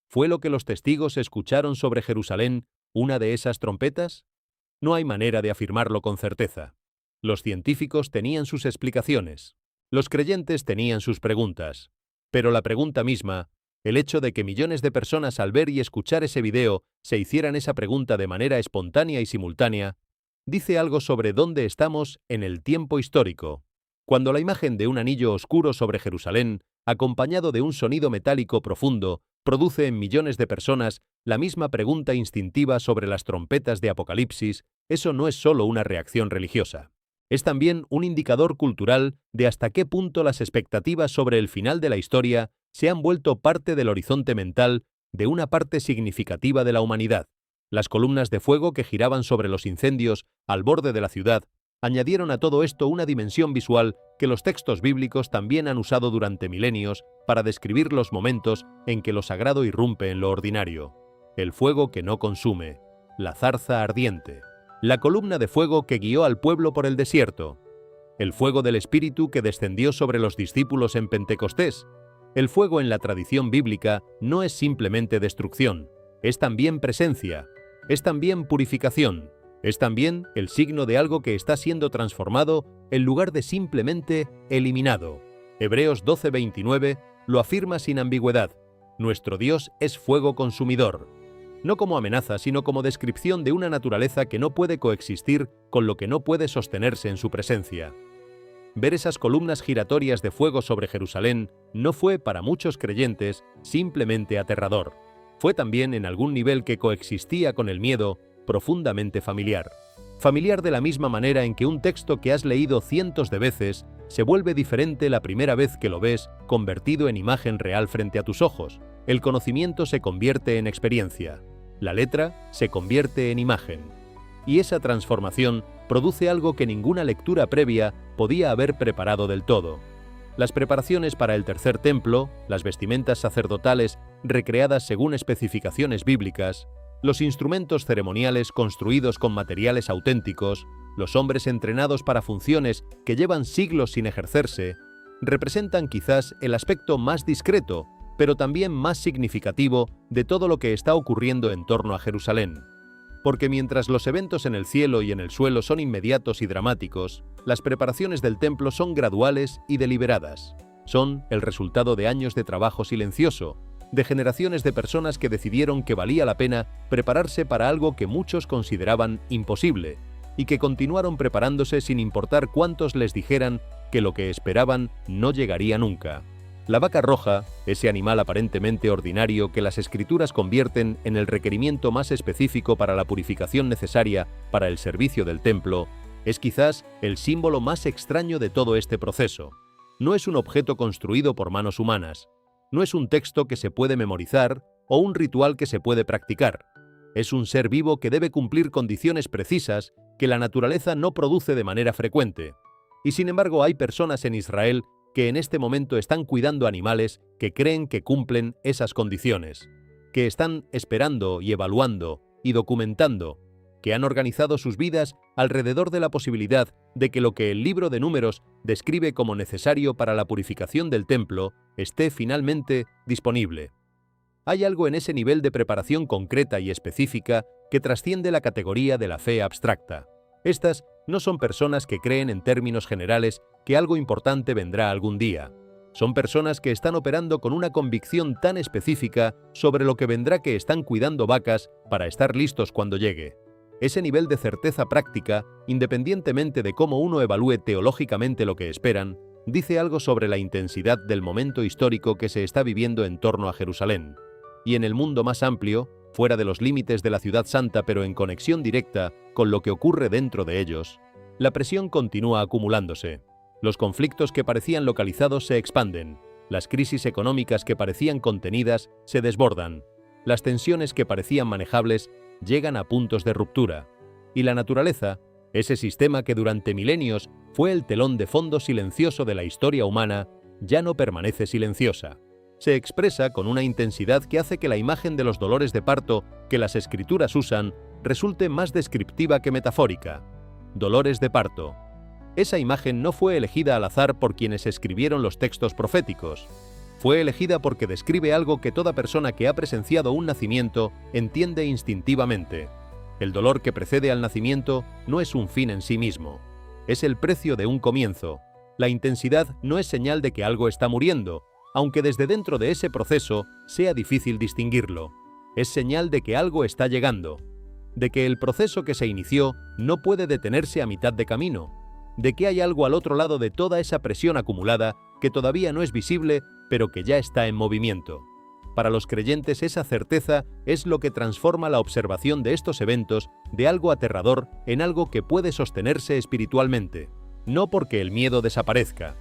Speaker 1: ¿Fue lo que los testigos escucharon sobre Jerusalén una de esas trompetas? No hay manera de afirmarlo con certeza. Los científicos tenían sus explicaciones. Los creyentes tenían sus preguntas. Pero la pregunta misma, el hecho de que millones de personas al ver y escuchar ese video se hicieran esa pregunta de manera espontánea y simultánea, dice algo sobre dónde estamos en el tiempo histórico. Cuando la imagen de un anillo oscuro sobre Jerusalén, acompañado de un sonido metálico profundo, produce en millones de personas la misma pregunta instintiva sobre las trompetas de Apocalipsis, eso no es solo una reacción religiosa. Es también un indicador cultural de hasta qué punto las expectativas sobre el final de la historia se han vuelto parte del horizonte mental de una parte significativa de la humanidad. Las columnas de fuego que giraban sobre los incendios al borde de la ciudad añadieron a todo esto una dimensión visual que los textos bíblicos también han usado durante milenios para describir los momentos en que lo sagrado irrumpe en lo ordinario. El fuego que no consume, la zarza ardiente, la columna de fuego que guió al pueblo por el desierto, el fuego del Espíritu que descendió sobre los discípulos en Pentecostés. El fuego en la tradición bíblica no es simplemente destrucción, es también presencia, es también purificación, es también el signo de algo que está siendo transformado en lugar de simplemente eliminado. Hebreos 12:29 lo afirma sin ambigüedad. Nuestro Dios es fuego consumidor. No como amenaza, sino como descripción de una naturaleza que no puede coexistir con lo que no puede sostenerse en su presencia. Ver esas columnas giratorias de fuego sobre Jerusalén no fue para muchos creyentes simplemente aterrador. Fue también en algún nivel que coexistía con el miedo profundamente familiar. Familiar de la misma manera en que un texto que has leído cientos de veces se vuelve diferente la primera vez que lo ves convertido en imagen real frente a tus ojos. El conocimiento se convierte en experiencia. La letra se convierte en imagen. Y esa transformación produce algo que ninguna lectura previa podía haber preparado del todo. Las preparaciones para el tercer templo, las vestimentas sacerdotales recreadas según especificaciones bíblicas, los instrumentos ceremoniales construidos con materiales auténticos, los hombres entrenados para funciones que llevan siglos sin ejercerse, representan quizás el aspecto más discreto, pero también más significativo de todo lo que está ocurriendo en torno a Jerusalén. Porque mientras los eventos en el cielo y en el suelo son inmediatos y dramáticos, las preparaciones del templo son graduales y deliberadas. Son el resultado de años de trabajo silencioso, de generaciones de personas que decidieron que valía la pena prepararse para algo que muchos consideraban imposible, y que continuaron preparándose sin importar cuántos les dijeran que lo que esperaban no llegaría nunca. La vaca roja, ese animal aparentemente ordinario que las Escrituras convierten en el requerimiento más específico para la purificación necesaria para el servicio del templo, es quizás el símbolo más extraño de todo este proceso. No es un objeto construido por manos humanas, no es un texto que se puede memorizar o un ritual que se puede practicar. Es un ser vivo que debe cumplir condiciones precisas que la naturaleza no produce de manera frecuente. Y sin embargo hay personas en Israel que en este momento están cuidando animales que creen que cumplen esas condiciones, que están esperando y evaluando y documentando, que han organizado sus vidas alrededor de la posibilidad de que lo que el libro de Números describe como necesario para la purificación del templo esté finalmente disponible. Hay algo en ese nivel de preparación concreta y específica que trasciende la categoría de la fe abstracta. Estas no son personas que creen en términos generales que algo importante vendrá algún día. Son personas que están operando con una convicción tan específica sobre lo que vendrá que están cuidando vacas para estar listos cuando llegue. Ese nivel de certeza práctica, independientemente de cómo uno evalúe teológicamente lo que esperan, dice algo sobre la intensidad del momento histórico que se está viviendo en torno a Jerusalén. Y en el mundo más amplio, fuera de los límites de la ciudad santa pero en conexión directa con lo que ocurre dentro de ellos, la presión continúa acumulándose. Los conflictos que parecían localizados se expanden, las crisis económicas que parecían contenidas se desbordan, las tensiones que parecían manejables llegan a puntos de ruptura, y la naturaleza, ese sistema que durante milenios fue el telón de fondo silencioso de la historia humana, ya no permanece silenciosa. Se expresa con una intensidad que hace que la imagen de los dolores de parto que las escrituras usan resulte más descriptiva que metafórica. Dolores de parto. Esa imagen no fue elegida al azar por quienes escribieron los textos proféticos. Fue elegida porque describe algo que toda persona que ha presenciado un nacimiento entiende instintivamente. El dolor que precede al nacimiento no es un fin en sí mismo. Es el precio de un comienzo. La intensidad no es señal de que algo está muriendo, aunque desde dentro de ese proceso sea difícil distinguirlo. Es señal de que algo está llegando, de que el proceso que se inició no puede detenerse a mitad de camino, de que hay algo al otro lado de toda esa presión acumulada que todavía no es visible, pero que ya está en movimiento. Para los creyentes esa certeza es lo que transforma la observación de estos eventos de algo aterrador en algo que puede sostenerse espiritualmente. No porque el miedo desaparezca.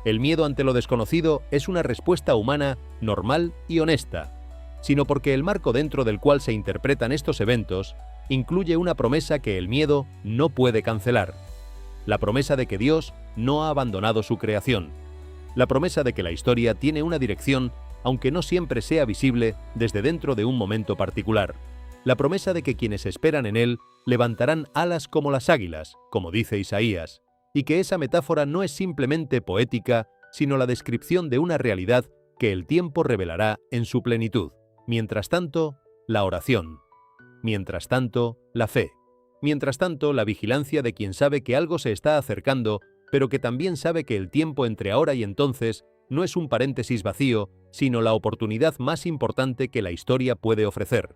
Speaker 1: El miedo ante lo desconocido es una respuesta humana normal y honesta, sino porque el marco dentro del cual se interpretan estos eventos incluye una promesa que el miedo no puede cancelar. La promesa de que Dios no ha abandonado su creación. La promesa de que la historia tiene una dirección, aunque no siempre sea visible desde dentro de un momento particular. La promesa de que quienes esperan en Él levantarán alas como las águilas, como dice Isaías, y que esa metáfora no es simplemente poética, sino la descripción de una realidad que el tiempo revelará en su plenitud. Mientras tanto, la oración. Mientras tanto, la fe. Mientras tanto, la vigilancia de quien sabe que algo se está acercando, pero que también sabe que el tiempo entre ahora y entonces no es un paréntesis vacío, sino la oportunidad más importante que la historia puede ofrecer.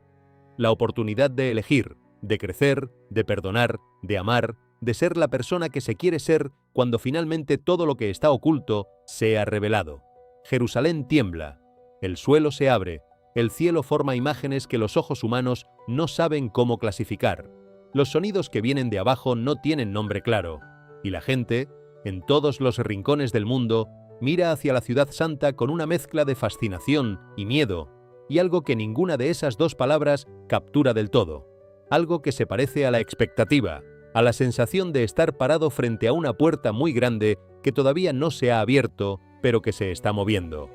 Speaker 1: La oportunidad de elegir, de crecer, de perdonar, de amar, de ser la persona que se quiere ser cuando finalmente todo lo que está oculto sea revelado. Jerusalén tiembla, el suelo se abre, el cielo forma imágenes que los ojos humanos no saben cómo clasificar. Los sonidos que vienen de abajo no tienen nombre claro, y la gente, en todos los rincones del mundo, mira hacia la ciudad santa con una mezcla de fascinación y miedo, y algo que ninguna de esas dos palabras captura del todo. Algo que se parece a la expectativa, a la sensación de estar parado frente a una puerta muy grande que todavía no se ha abierto, pero que se está moviendo.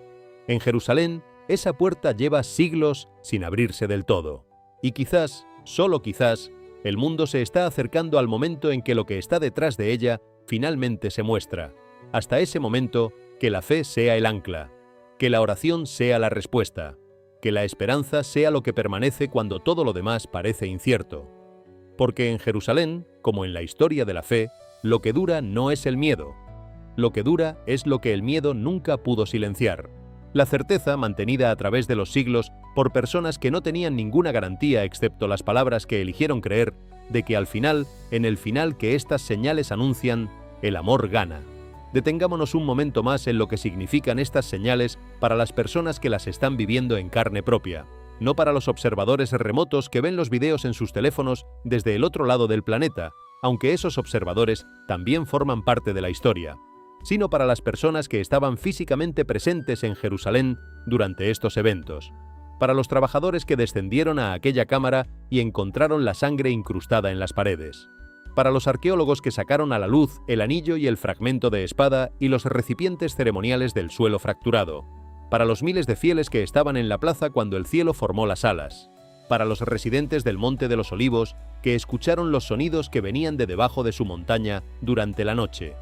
Speaker 1: En Jerusalén, esa puerta lleva siglos sin abrirse del todo. Y quizás, solo quizás, el mundo se está acercando al momento en que lo que está detrás de ella finalmente se muestra. Hasta ese momento, que la fe sea el ancla, que la oración sea la respuesta, que la esperanza sea lo que permanece cuando todo lo demás parece incierto. Porque en Jerusalén, como en la historia de la fe, lo que dura no es el miedo. Lo que dura es lo que el miedo nunca pudo silenciar. La certeza mantenida a través de los siglos por personas que no tenían ninguna garantía excepto las palabras que eligieron creer, de que al final, en el final que estas señales anuncian, el amor gana. Detengámonos un momento más en lo que significan estas señales para las personas que las están viviendo en carne propia, no para los observadores remotos que ven los videos en sus teléfonos desde el otro lado del planeta, aunque esos observadores también forman parte de la historia, sino para las personas que estaban físicamente presentes en Jerusalén durante estos eventos, para los trabajadores que descendieron a aquella cámara y encontraron la sangre incrustada en las paredes, para los arqueólogos que sacaron a la luz el anillo y el fragmento de espada y los recipientes ceremoniales del suelo fracturado, para los miles de fieles que estaban en la plaza cuando el cielo formó las alas, para los residentes del Monte de los Olivos que escucharon los sonidos que venían de debajo de su montaña durante la noche.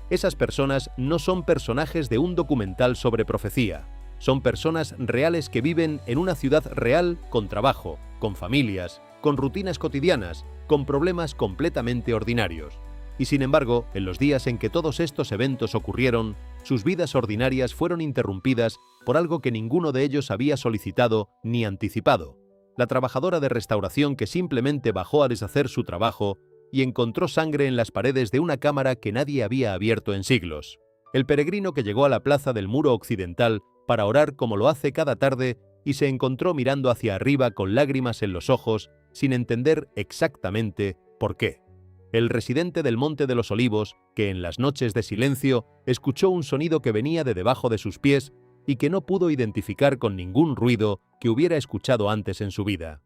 Speaker 1: Esas personas no son personajes de un documental sobre profecía, son personas reales que viven en una ciudad real con trabajo, con familias, con rutinas cotidianas, con problemas completamente ordinarios. Y sin embargo, en los días en que todos estos eventos ocurrieron, sus vidas ordinarias fueron interrumpidas por algo que ninguno de ellos había solicitado ni anticipado. La trabajadora de restauración que simplemente bajó a deshacer su trabajo y encontró sangre en las paredes de una cámara que nadie había abierto en siglos. El peregrino que llegó a la plaza del muro occidental para orar como lo hace cada tarde y se encontró mirando hacia arriba con lágrimas en los ojos sin entender exactamente por qué. El residente del Monte de los Olivos, que en las noches de silencio escuchó un sonido que venía de debajo de sus pies y que no pudo identificar con ningún ruido que hubiera escuchado antes en su vida.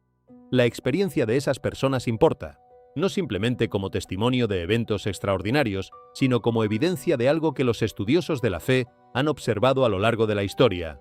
Speaker 1: La experiencia de esas personas importa. no simplemente como testimonio de eventos extraordinarios, sino como evidencia de algo que los estudiosos de la fe han observado a lo largo de la historia,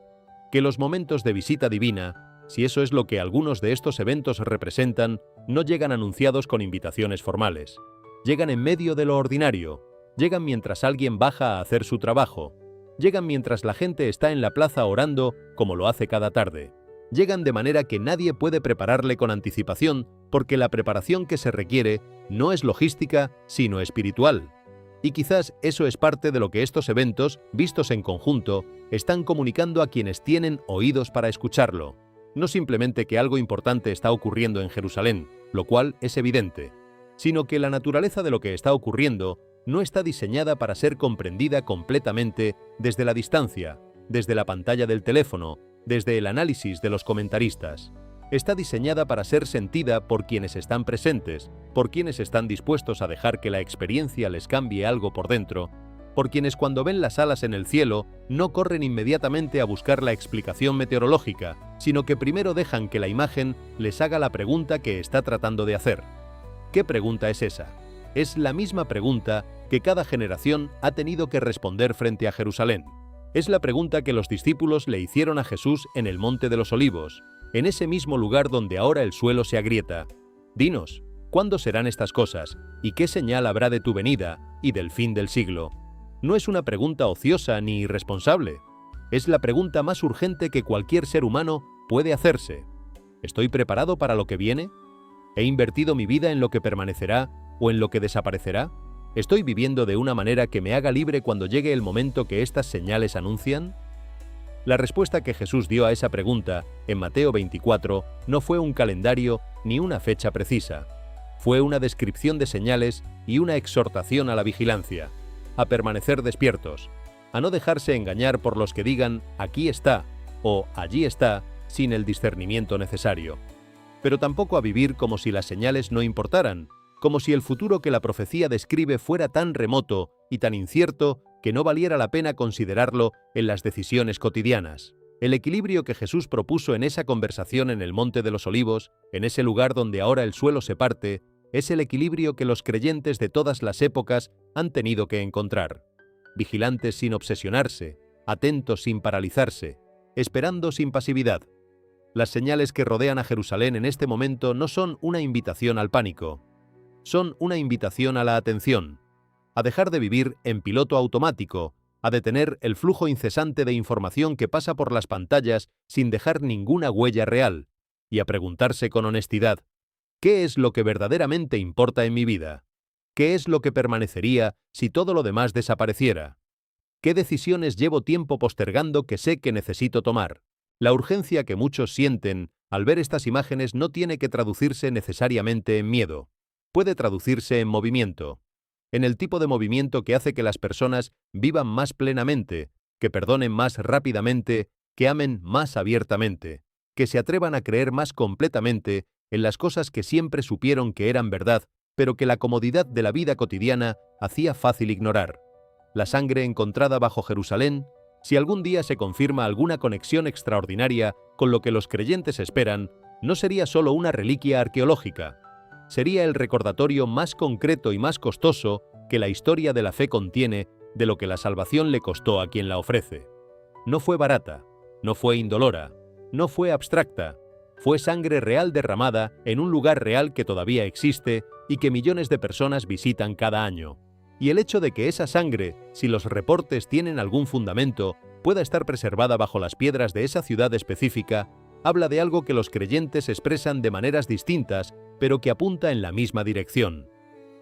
Speaker 1: que los momentos de visita divina, si eso es lo que algunos de estos eventos representan, no llegan anunciados con invitaciones formales. Llegan en medio de lo ordinario, llegan mientras alguien baja a hacer su trabajo, llegan mientras la gente está en la plaza orando como lo hace cada tarde. Llegan de manera que nadie puede prepararle con anticipación, porque la preparación que se requiere no es logística, sino espiritual. Y quizás eso es parte de lo que estos eventos, vistos en conjunto, están comunicando a quienes tienen oídos para escucharlo. No simplemente que algo importante está ocurriendo en Jerusalén, lo cual es evidente, sino que la naturaleza de lo que está ocurriendo no está diseñada para ser comprendida completamente desde la distancia, desde la pantalla del teléfono, desde el análisis de los comentaristas. Está diseñada para ser sentida por quienes están presentes, por quienes están dispuestos a dejar que la experiencia les cambie algo por dentro, por quienes cuando ven las alas en el cielo no corren inmediatamente a buscar la explicación meteorológica, sino que primero dejan que la imagen les haga la pregunta que está tratando de hacer. ¿Qué pregunta es esa? Es la misma pregunta que cada generación ha tenido que responder frente a Jerusalén. Es la pregunta que los discípulos le hicieron a Jesús en el Monte de los Olivos, en ese mismo lugar donde ahora el suelo se agrieta. Dinos, ¿cuándo serán estas cosas? ¿Y qué señal habrá de tu venida y del fin del siglo? No es una pregunta ociosa ni irresponsable. Es la pregunta más urgente que cualquier ser humano puede hacerse. ¿Estoy preparado para lo que viene? ¿He invertido mi vida en lo que permanecerá o en lo que desaparecerá? ¿Estoy viviendo de una manera que me haga libre cuando llegue el momento que estas señales anuncian? La respuesta que Jesús dio a esa pregunta en Mateo 24 no fue un calendario ni una fecha precisa. Fue una descripción de señales y una exhortación a la vigilancia, a permanecer despiertos, a no dejarse engañar por los que digan aquí está o allí está sin el discernimiento necesario. Pero tampoco a vivir como si las señales no importaran, como si el futuro que la profecía describe fuera tan remoto y tan incierto que no valiera la pena considerarlo en las decisiones cotidianas. El equilibrio que Jesús propuso en esa conversación en el Monte de los Olivos, en ese lugar donde ahora el suelo se parte, es el equilibrio que los creyentes de todas las épocas han tenido que encontrar. Vigilantes sin obsesionarse, atentos sin paralizarse, esperando sin pasividad. Las señales que rodean a Jerusalén en este momento no son una invitación al pánico. Son una invitación a la atención, a dejar de vivir en piloto automático, a detener el flujo incesante de información que pasa por las pantallas sin dejar ninguna huella real, y a preguntarse con honestidad, ¿qué es lo que verdaderamente importa en mi vida? ¿Qué es lo que permanecería si todo lo demás desapareciera? ¿Qué decisiones llevo tiempo postergando que sé que necesito tomar? La urgencia que muchos sienten al ver estas imágenes no tiene que traducirse necesariamente en miedo. Puede traducirse en movimiento, en el tipo de movimiento que hace que las personas vivan más plenamente, que perdonen más rápidamente, que amen más abiertamente, que se atrevan a creer más completamente en las cosas que siempre supieron que eran verdad, pero que la comodidad de la vida cotidiana hacía fácil ignorar. La sangre encontrada bajo Jerusalén, si algún día se confirma alguna conexión extraordinaria con lo que los creyentes esperan, no sería solo una reliquia arqueológica, sería el recordatorio más concreto y más costoso que la historia de la fe contiene de lo que la salvación le costó a quien la ofrece. No fue barata, no fue indolora, no fue abstracta, fue sangre real derramada en un lugar real que todavía existe y que millones de personas visitan cada año. Y el hecho de que esa sangre, si los reportes tienen algún fundamento, pueda estar preservada bajo las piedras de esa ciudad específica, habla de algo que los creyentes expresan de maneras distintas, pero que apunta en la misma dirección.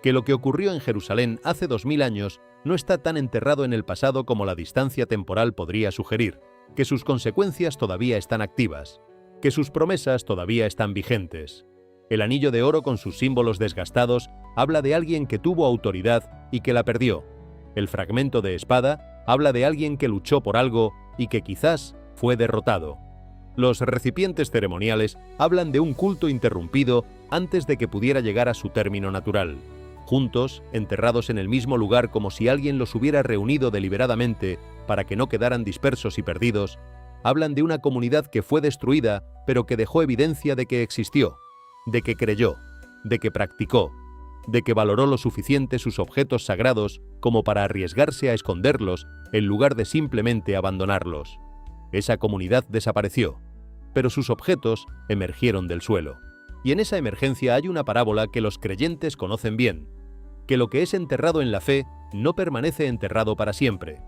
Speaker 1: Que lo que ocurrió en Jerusalén hace 2000 años no está tan enterrado en el pasado como la distancia temporal podría sugerir, que sus consecuencias todavía están activas, que sus promesas todavía están vigentes. El anillo de oro con sus símbolos desgastados habla de alguien que tuvo autoridad y que la perdió. El fragmento de espada habla de alguien que luchó por algo y que quizás fue derrotado. Los recipientes ceremoniales hablan de un culto interrumpido antes de que pudiera llegar a su término natural. Juntos, enterrados en el mismo lugar como si alguien los hubiera reunido deliberadamente para que no quedaran dispersos y perdidos, hablan de una comunidad que fue destruida pero que dejó evidencia de que existió, de que creyó, de que practicó, de que valoró lo suficiente sus objetos sagrados como para arriesgarse a esconderlos en lugar de simplemente abandonarlos. Esa comunidad desapareció, pero sus objetos emergieron del suelo. Y en esa emergencia hay una parábola que los creyentes conocen bien, que lo que es enterrado en la fe no permanece enterrado para siempre,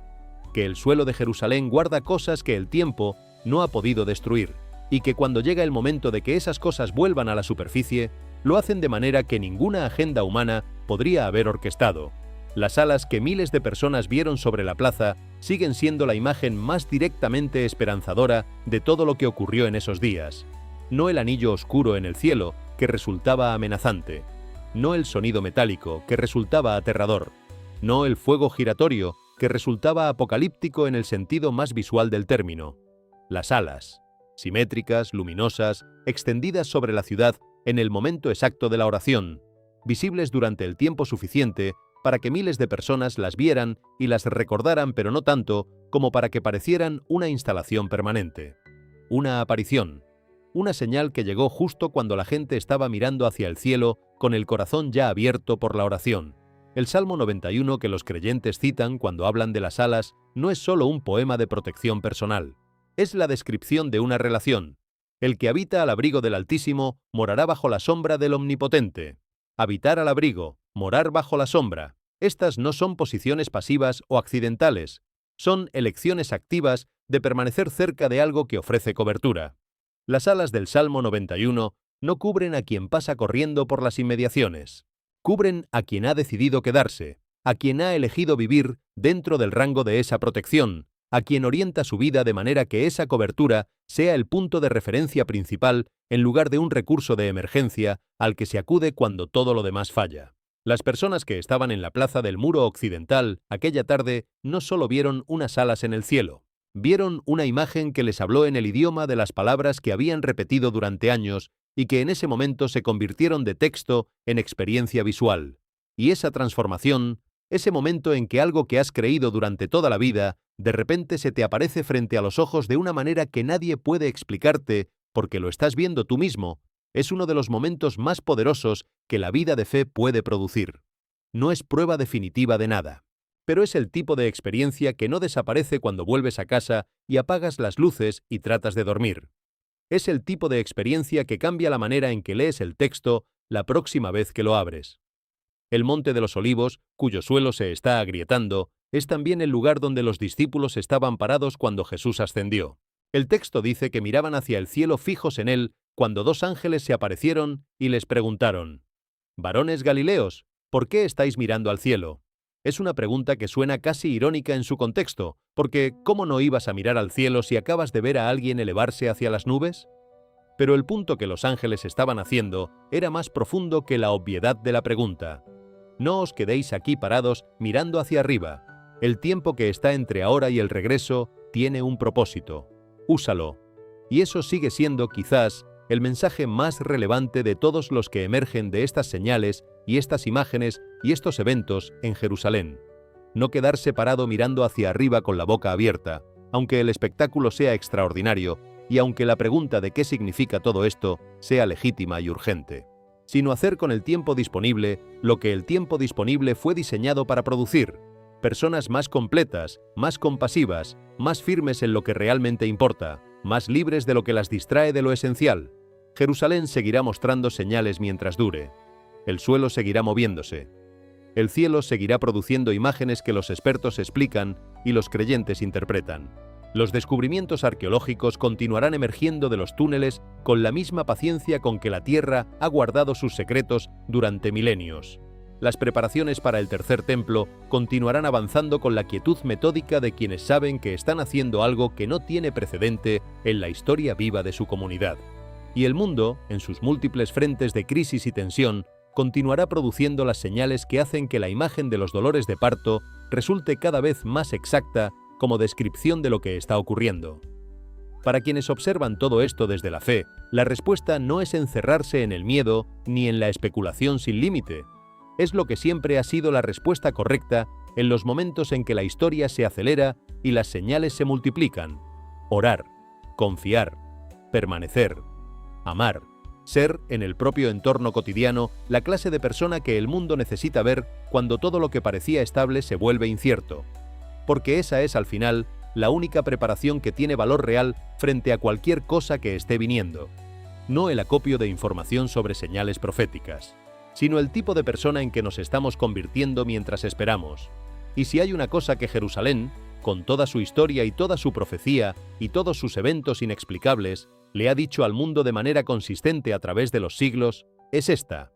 Speaker 1: que el suelo de Jerusalén guarda cosas que el tiempo no ha podido destruir, y que cuando llega el momento de que esas cosas vuelvan a la superficie, lo hacen de manera que ninguna agenda humana podría haber orquestado. Las alas que miles de personas vieron sobre la plaza siguen siendo la imagen más directamente esperanzadora de todo lo que ocurrió en esos días. No el anillo oscuro en el cielo, que resultaba amenazante. No el sonido metálico, que resultaba aterrador. No el fuego giratorio, que resultaba apocalíptico en el sentido más visual del término. Las alas, simétricas, luminosas, extendidas sobre la ciudad en el momento exacto de la oración, visibles durante el tiempo suficiente para que miles de personas las vieran y las recordaran, pero no tanto como para que parecieran una instalación permanente. Una aparición, una señal que llegó justo cuando la gente estaba mirando hacia el cielo con el corazón ya abierto por la oración. El Salmo 91 que los creyentes citan cuando hablan de las alas no es solo un poema de protección personal, es la descripción de una relación. El que habita al abrigo del Altísimo morará bajo la sombra del Omnipotente. Habitar al abrigo, morar bajo la sombra. Estas no son posiciones pasivas o accidentales, son elecciones activas de permanecer cerca de algo que ofrece cobertura. Las alas del Salmo 91 no cubren a quien pasa corriendo por las inmediaciones. Cubren a quien ha decidido quedarse, a quien ha elegido vivir dentro del rango de esa protección, a quien orienta su vida de manera que esa cobertura sea el punto de referencia principal en lugar de un recurso de emergencia al que se acude cuando todo lo demás falla. Las personas que estaban en la plaza del muro occidental aquella tarde no solo vieron unas alas en el cielo, vieron una imagen que les habló en el idioma de las palabras que habían repetido durante años y que en ese momento se convirtieron de texto en experiencia visual. Y esa transformación, ese momento en que algo que has creído durante toda la vida, de repente se te aparece frente a los ojos de una manera que nadie puede explicarte porque lo estás viendo tú mismo, es uno de los momentos más poderosos que la vida de fe puede producir. No es prueba definitiva de nada, pero es el tipo de experiencia que no desaparece cuando vuelves a casa y apagas las luces y tratas de dormir. Es el tipo de experiencia que cambia la manera en que lees el texto la próxima vez que lo abres. El Monte de los Olivos, cuyo suelo se está agrietando, es también el lugar donde los discípulos estaban parados cuando Jesús ascendió. El texto dice que miraban hacia el cielo fijos en él cuando dos ángeles se aparecieron y les preguntaron: «Varones Galileos, ¿por qué estáis mirando al cielo?». Es una pregunta que suena casi irónica en su contexto, porque ¿cómo no ibas a mirar al cielo si acabas de ver a alguien elevarse hacia las nubes? Pero el punto que los ángeles estaban haciendo era más profundo que la obviedad de la pregunta. No os quedéis aquí parados mirando hacia arriba. El tiempo que está entre ahora y el regreso tiene un propósito. Úsalo. Y eso sigue siendo, quizás, el mensaje más relevante de todos los que emergen de estas señales y estas imágenes y estos eventos en Jerusalén. No quedarse parado mirando hacia arriba con la boca abierta, aunque el espectáculo sea extraordinario y aunque la pregunta de qué significa todo esto sea legítima y urgente, sino hacer con el tiempo disponible lo que el tiempo disponible fue diseñado para producir: personas más completas, más compasivas, más firmes en lo que realmente importa, más libres de lo que las distrae de lo esencial. Jerusalén seguirá mostrando señales mientras dure. El suelo seguirá moviéndose. El cielo seguirá produciendo imágenes que los expertos explican y los creyentes interpretan. Los descubrimientos arqueológicos continuarán emergiendo de los túneles con la misma paciencia con que la Tierra ha guardado sus secretos durante milenios. Las preparaciones para el tercer templo continuarán avanzando con la quietud metódica de quienes saben que están haciendo algo que no tiene precedente en la historia viva de su comunidad. Y el mundo, en sus múltiples frentes de crisis y tensión, continuará produciendo las señales que hacen que la imagen de los dolores de parto resulte cada vez más exacta como descripción de lo que está ocurriendo. Para quienes observan todo esto desde la fe, la respuesta no es encerrarse en el miedo ni en la especulación sin límite. Es lo que siempre ha sido la respuesta correcta en los momentos en que la historia se acelera y las señales se multiplican. Orar, confiar, permanecer, amar, ser, en el propio entorno cotidiano, la clase de persona que el mundo necesita ver cuando todo lo que parecía estable se vuelve incierto. Porque esa es, al final, la única preparación que tiene valor real frente a cualquier cosa que esté viniendo. No el acopio de información sobre señales proféticas, sino el tipo de persona en que nos estamos convirtiendo mientras esperamos. Y si hay una cosa que Jerusalén, con toda su historia y toda su profecía y todos sus eventos inexplicables, le ha dicho al mundo de manera consistente a través de los siglos, es esta: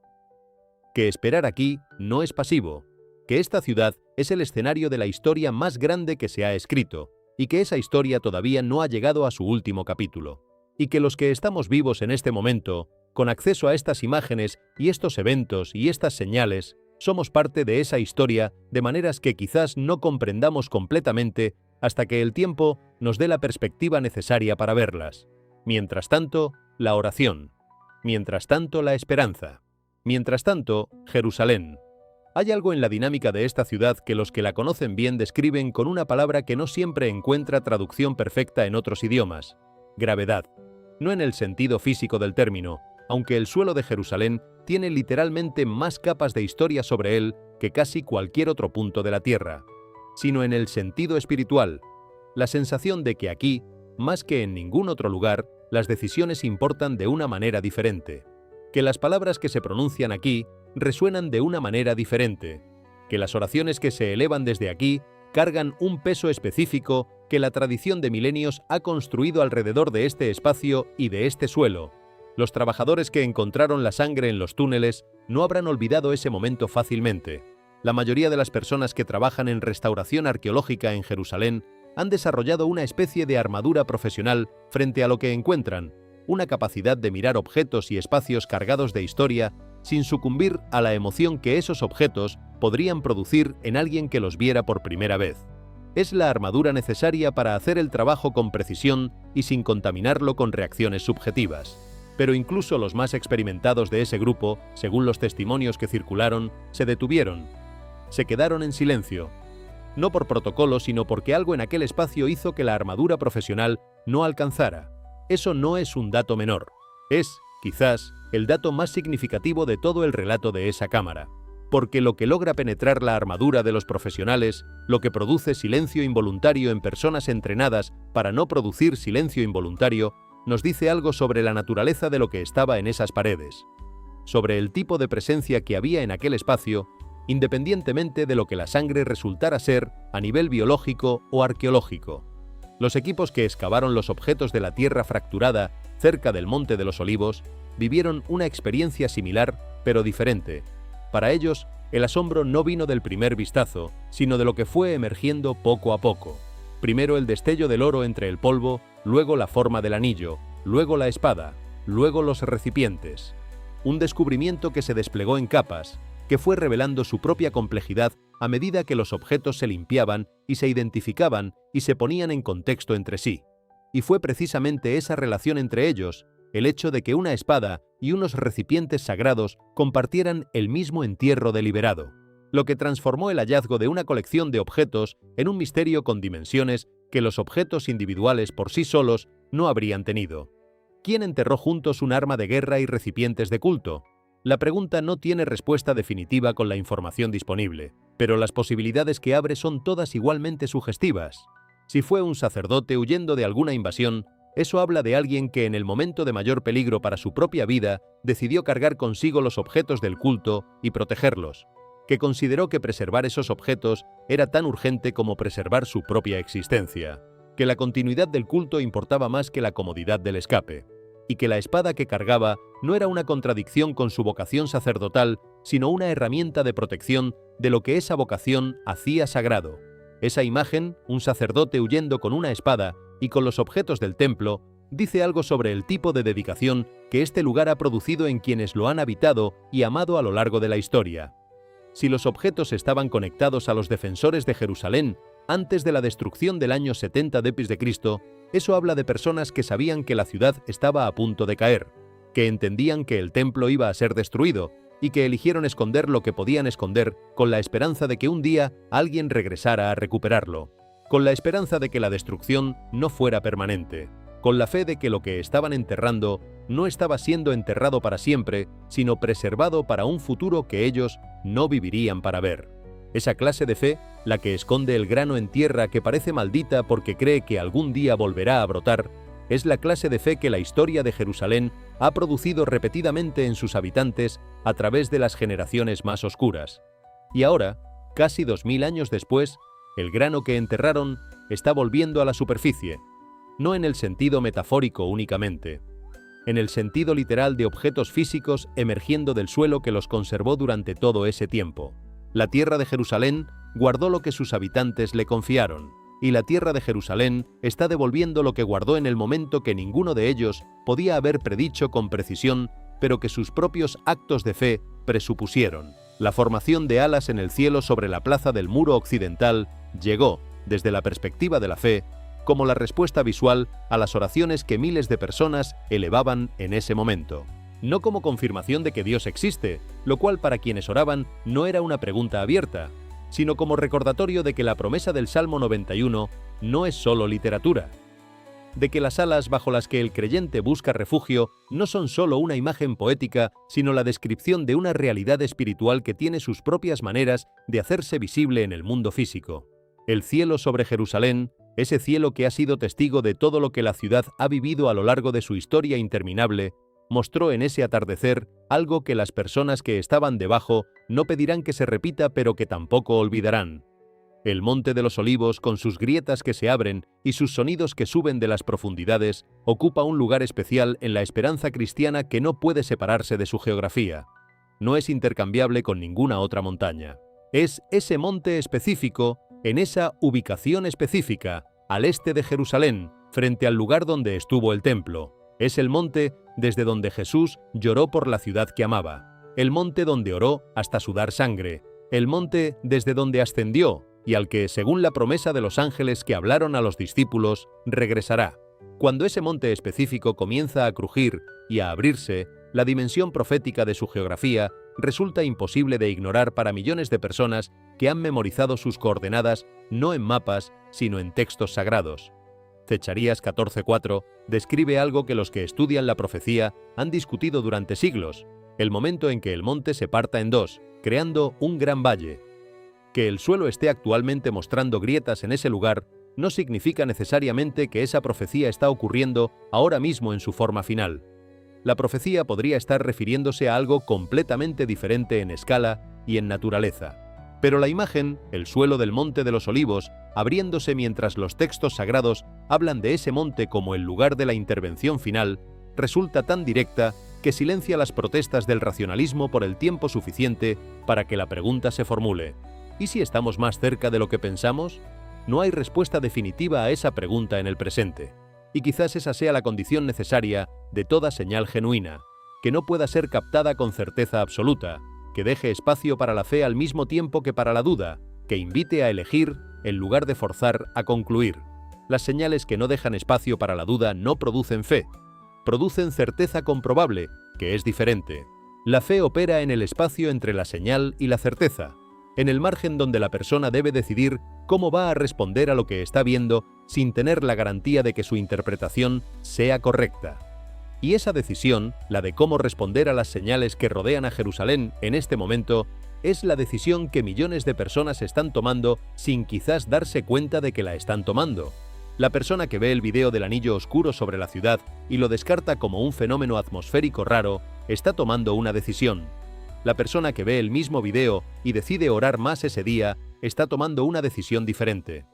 Speaker 1: que esperar aquí no es pasivo, que esta ciudad es el escenario de la historia más grande que se ha escrito, y que esa historia todavía no ha llegado a su último capítulo, y que los que estamos vivos en este momento, con acceso a estas imágenes y estos eventos y estas señales, somos parte de esa historia de maneras que quizás no comprendamos completamente hasta que el tiempo nos dé la perspectiva necesaria para verlas. Mientras tanto, la oración. Mientras tanto, la esperanza. Mientras tanto, Jerusalén. Hay algo en la dinámica de esta ciudad que los que la conocen bien describen con una palabra que no siempre encuentra traducción perfecta en otros idiomas: gravedad. No en el sentido físico del término, aunque el suelo de Jerusalén tiene literalmente más capas de historia sobre él que casi cualquier otro punto de la tierra, sino en el sentido espiritual, la sensación de que aquí, más que en ningún otro lugar, las decisiones importan de una manera diferente, que las palabras que se pronuncian aquí resuenan de una manera diferente, que las oraciones que se elevan desde aquí cargan un peso específico que la tradición de milenios ha construido alrededor de este espacio y de este suelo. Los trabajadores que encontraron la sangre en los túneles no habrán olvidado ese momento fácilmente. La mayoría de las personas que trabajan en restauración arqueológica en Jerusalén han desarrollado una especie de armadura profesional frente a lo que encuentran, una capacidad de mirar objetos y espacios cargados de historia sin sucumbir a la emoción que esos objetos podrían producir en alguien que los viera por primera vez. Es la armadura necesaria para hacer el trabajo con precisión y sin contaminarlo con reacciones subjetivas. Pero incluso los más experimentados de ese grupo, según los testimonios que circularon, se detuvieron. Se quedaron en silencio. No por protocolo, sino porque algo en aquel espacio hizo que la armadura profesional no alcanzara. Eso no es un dato menor. Es, quizás, el dato más significativo de todo el relato de esa cámara. Porque lo que logra penetrar la armadura de los profesionales, lo que produce silencio involuntario en personas entrenadas para no producir silencio involuntario, nos dice algo sobre la naturaleza de lo que estaba en esas paredes, sobre el tipo de presencia que había en aquel espacio, independientemente de lo que la sangre resultara ser a nivel biológico o arqueológico. Los equipos que excavaron los objetos de la tierra fracturada cerca del Monte de los Olivos vivieron una experiencia similar, pero diferente. Para ellos, el asombro no vino del primer vistazo, sino de lo que fue emergiendo poco a poco. Primero el destello del oro entre el polvo, luego la forma del anillo, luego la espada, luego los recipientes. Un descubrimiento que se desplegó en capas, que fue revelando su propia complejidad a medida que los objetos se limpiaban y se identificaban y se ponían en contexto entre sí. Y fue precisamente esa relación entre ellos, el hecho de que una espada y unos recipientes sagrados compartieran el mismo entierro deliberado, lo que transformó el hallazgo de una colección de objetos en un misterio con dimensiones que los objetos individuales por sí solos no habrían tenido. ¿Quién enterró juntos un arma de guerra y recipientes de culto? La pregunta no tiene respuesta definitiva con la información disponible, pero las posibilidades que abre son todas igualmente sugestivas. Si fue un sacerdote huyendo de alguna invasión, eso habla de alguien que en el momento de mayor peligro para su propia vida decidió cargar consigo los objetos del culto y protegerlos, que consideró que preservar esos objetos era tan urgente como preservar su propia existencia, que la continuidad del culto importaba más que la comodidad del escape, y que la espada que cargaba no era una contradicción con su vocación sacerdotal, sino una herramienta de protección de lo que esa vocación hacía sagrado. Esa imagen, un sacerdote huyendo con una espada y con los objetos del templo, dice algo sobre el tipo de dedicación que este lugar ha producido en quienes lo han habitado y amado a lo largo de la historia. Si los objetos estaban conectados a los defensores de Jerusalén antes de la destrucción del año 70 d.C., eso habla de personas que sabían que la ciudad estaba a punto de caer, que entendían que el templo iba a ser destruido y que eligieron esconder lo que podían esconder con la esperanza de que un día alguien regresara a recuperarlo, con la esperanza de que la destrucción no fuera permanente. con la fe de que lo que estaban enterrando no estaba siendo enterrado para siempre, sino preservado para un futuro que ellos no vivirían para ver. Esa clase de fe, la que esconde el grano en tierra que parece maldita porque cree que algún día volverá a brotar, es la clase de fe que la historia de Jerusalén ha producido repetidamente en sus habitantes a través de las generaciones más oscuras. Y ahora, casi 2000 años después, el grano que enterraron está volviendo a la superficie, no en el sentido metafórico únicamente, en el sentido literal de objetos físicos emergiendo del suelo que los conservó durante todo ese tiempo. La tierra de Jerusalén guardó lo que sus habitantes le confiaron, y la tierra de Jerusalén está devolviendo lo que guardó en el momento que ninguno de ellos podía haber predicho con precisión, pero que sus propios actos de fe presupusieron. La formación de alas en el cielo sobre la plaza del muro occidental llegó, desde la perspectiva de la fe, como la respuesta visual a las oraciones que miles de personas elevaban en ese momento. No como confirmación de que Dios existe, lo cual para quienes oraban no era una pregunta abierta, sino como recordatorio de que la promesa del Salmo 91 no es solo literatura, de que las alas bajo las que el creyente busca refugio no son solo una imagen poética, sino la descripción de una realidad espiritual que tiene sus propias maneras de hacerse visible en el mundo físico. El cielo sobre Jerusalén, ese cielo que ha sido testigo de todo lo que la ciudad ha vivido a lo largo de su historia interminable, mostró en ese atardecer algo que las personas que estaban debajo no pedirán que se repita, pero que tampoco olvidarán. El Monte de los Olivos, con sus grietas que se abren y sus sonidos que suben de las profundidades, ocupa un lugar especial en la esperanza cristiana que no puede separarse de su geografía. No es intercambiable con ninguna otra montaña. Es ese monte específico, en esa ubicación específica, al este de Jerusalén, frente al lugar donde estuvo el templo. Es el monte desde donde Jesús lloró por la ciudad que amaba. El monte donde oró hasta sudar sangre. El monte desde donde ascendió y al que, según la promesa de los ángeles que hablaron a los discípulos, regresará. Cuando ese monte específico comienza a crujir y a abrirse, la dimensión profética de su geografía resulta imposible de ignorar para millones de personas que han memorizado sus coordenadas no en mapas, sino en textos sagrados. Zacarías 14:4 describe algo que los que estudian la profecía han discutido durante siglos, el momento en que el monte se parta en dos, creando un gran valle. Que el suelo esté actualmente mostrando grietas en ese lugar no significa necesariamente que esa profecía está ocurriendo ahora mismo en su forma final. La profecía podría estar refiriéndose a algo completamente diferente en escala y en naturaleza. Pero la imagen, el suelo del Monte de los Olivos, abriéndose mientras los textos sagrados hablan de ese monte como el lugar de la intervención final, resulta tan directa que silencia las protestas del racionalismo por el tiempo suficiente para que la pregunta se formule. ¿Y si estamos más cerca de lo que pensamos? No hay respuesta definitiva a esa pregunta en el presente. Y quizás esa sea la condición necesaria de toda señal genuina, que no pueda ser captada con certeza absoluta, que deje espacio para la fe al mismo tiempo que para la duda, que invite a elegir en lugar de forzar a concluir. Las señales que no dejan espacio para la duda no producen fe, producen certeza comprobable, que es diferente. La fe opera en el espacio entre la señal y la certeza, en el margen donde la persona debe decidir cómo va a responder a lo que está viendo sin tener la garantía de que su interpretación sea correcta. Y esa decisión, la de cómo responder a las señales que rodean a Jerusalén en este momento, es la decisión que millones de personas están tomando sin quizás darse cuenta de que la están tomando. La persona que ve el video del anillo oscuro sobre la ciudad y lo descarta como un fenómeno atmosférico raro, está tomando una decisión. La persona que ve el mismo video y decide orar más ese día, está tomando una decisión diferente.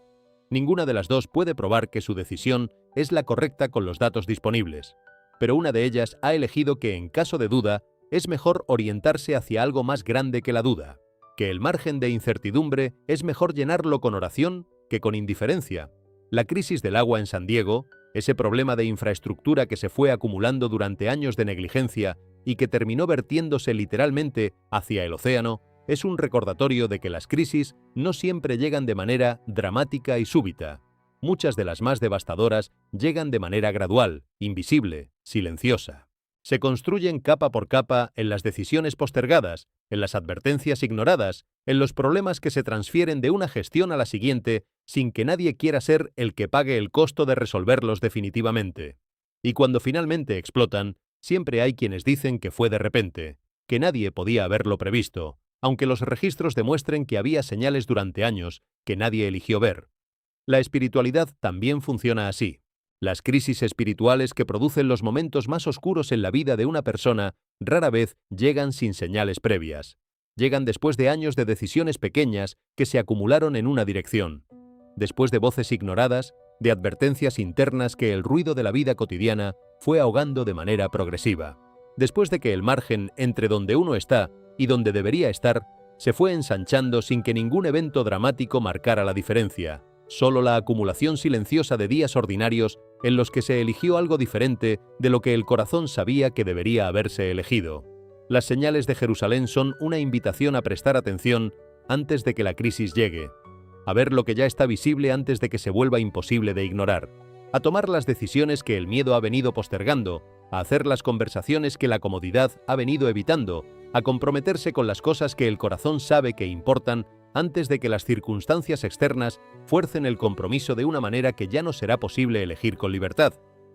Speaker 1: Ninguna de las dos puede probar que su decisión es la correcta con los datos disponibles, pero una de ellas ha elegido que en caso de duda, es mejor orientarse hacia algo más grande que la duda, que el margen de incertidumbre es mejor llenarlo con oración que con indiferencia. La crisis del agua en San Diego, ese problema de infraestructura que se fue acumulando durante años de negligencia y que terminó vertiéndose literalmente hacia el océano, es un recordatorio de que las crisis no siempre llegan de manera dramática y súbita. Muchas de las más devastadoras llegan de manera gradual, invisible, silenciosa. Se construyen capa por capa en las decisiones postergadas, en las advertencias ignoradas, en los problemas que se transfieren de una gestión a la siguiente sin que nadie quiera ser el que pague el costo de resolverlos definitivamente. Y cuando finalmente explotan, siempre hay quienes dicen que fue de repente, que nadie podía haberlo previsto, aunque los registros demuestren que había señales durante años que nadie eligió ver. La espiritualidad también funciona así. Las crisis espirituales que producen los momentos más oscuros en la vida de una persona rara vez llegan sin señales previas. Llegan después de años de decisiones pequeñas que se acumularon en una dirección. Después de voces ignoradas, de advertencias internas que el ruido de la vida cotidiana fue ahogando de manera progresiva. Después de que el margen entre donde uno está y donde debería estar se fue ensanchando sin que ningún evento dramático marcara la diferencia. Solo la acumulación silenciosa de días ordinarios en los que se eligió algo diferente de lo que el corazón sabía que debería haberse elegido. Las señales de Jerusalén son una invitación a prestar atención antes de que la crisis llegue, a ver lo que ya está visible antes de que se vuelva imposible de ignorar, a tomar las decisiones que el miedo ha venido postergando, a hacer las conversaciones que la comodidad ha venido evitando, a comprometerse con las cosas que el corazón sabe que importan antes de que las circunstancias externas fuercen el compromiso de una manera que ya no será posible elegir con libertad.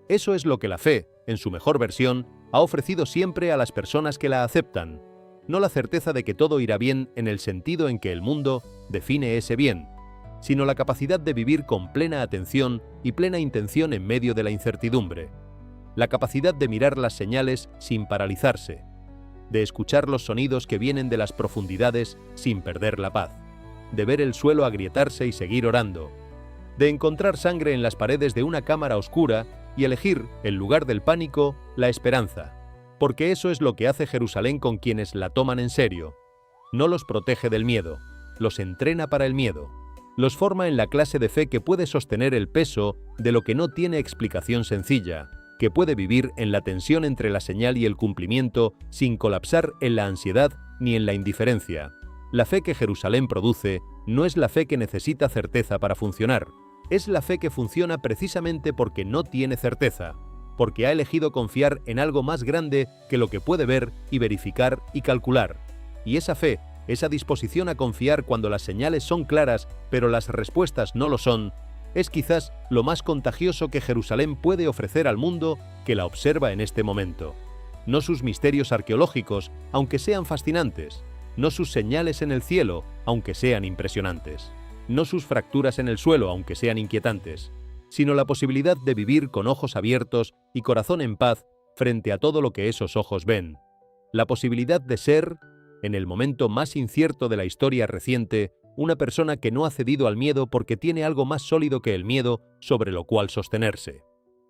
Speaker 1: Eso es lo que la fe, en su mejor versión, ha ofrecido siempre a las personas que la aceptan. No la certeza de que todo irá bien en el sentido en que el mundo define ese bien, sino la capacidad de vivir con plena atención y plena intención en medio de la incertidumbre. La capacidad de mirar las señales sin paralizarse, de escuchar los sonidos que vienen de las profundidades sin perder la paz, de ver el suelo agrietarse y seguir orando, de encontrar sangre en las paredes de una cámara oscura y elegir, en lugar del pánico, la esperanza, porque eso es lo que hace Jerusalén con quienes la toman en serio. No los protege del miedo, los entrena para el miedo, los forma en la clase de fe que puede sostener el peso de lo que no tiene explicación sencilla, que puede vivir en la tensión entre la señal y el cumplimiento sin colapsar en la ansiedad ni en la indiferencia. La fe que Jerusalén produce no es la fe que necesita certeza para funcionar, es la fe que funciona precisamente porque no tiene certeza, porque ha elegido confiar en algo más grande que lo que puede ver y verificar y calcular. Y esa fe, esa disposición a confiar cuando las señales son claras pero las respuestas no lo son, es quizás lo más contagioso que Jerusalén puede ofrecer al mundo que la observa en este momento. No sus misterios arqueológicos, aunque sean fascinantes, no sus señales en el cielo, aunque sean impresionantes, no sus fracturas en el suelo, aunque sean inquietantes, sino la posibilidad de vivir con ojos abiertos y corazón en paz frente a todo lo que esos ojos ven. La posibilidad de ser, en el momento más incierto de la historia reciente, una persona que no ha cedido al miedo porque tiene algo más sólido que el miedo sobre lo cual sostenerse.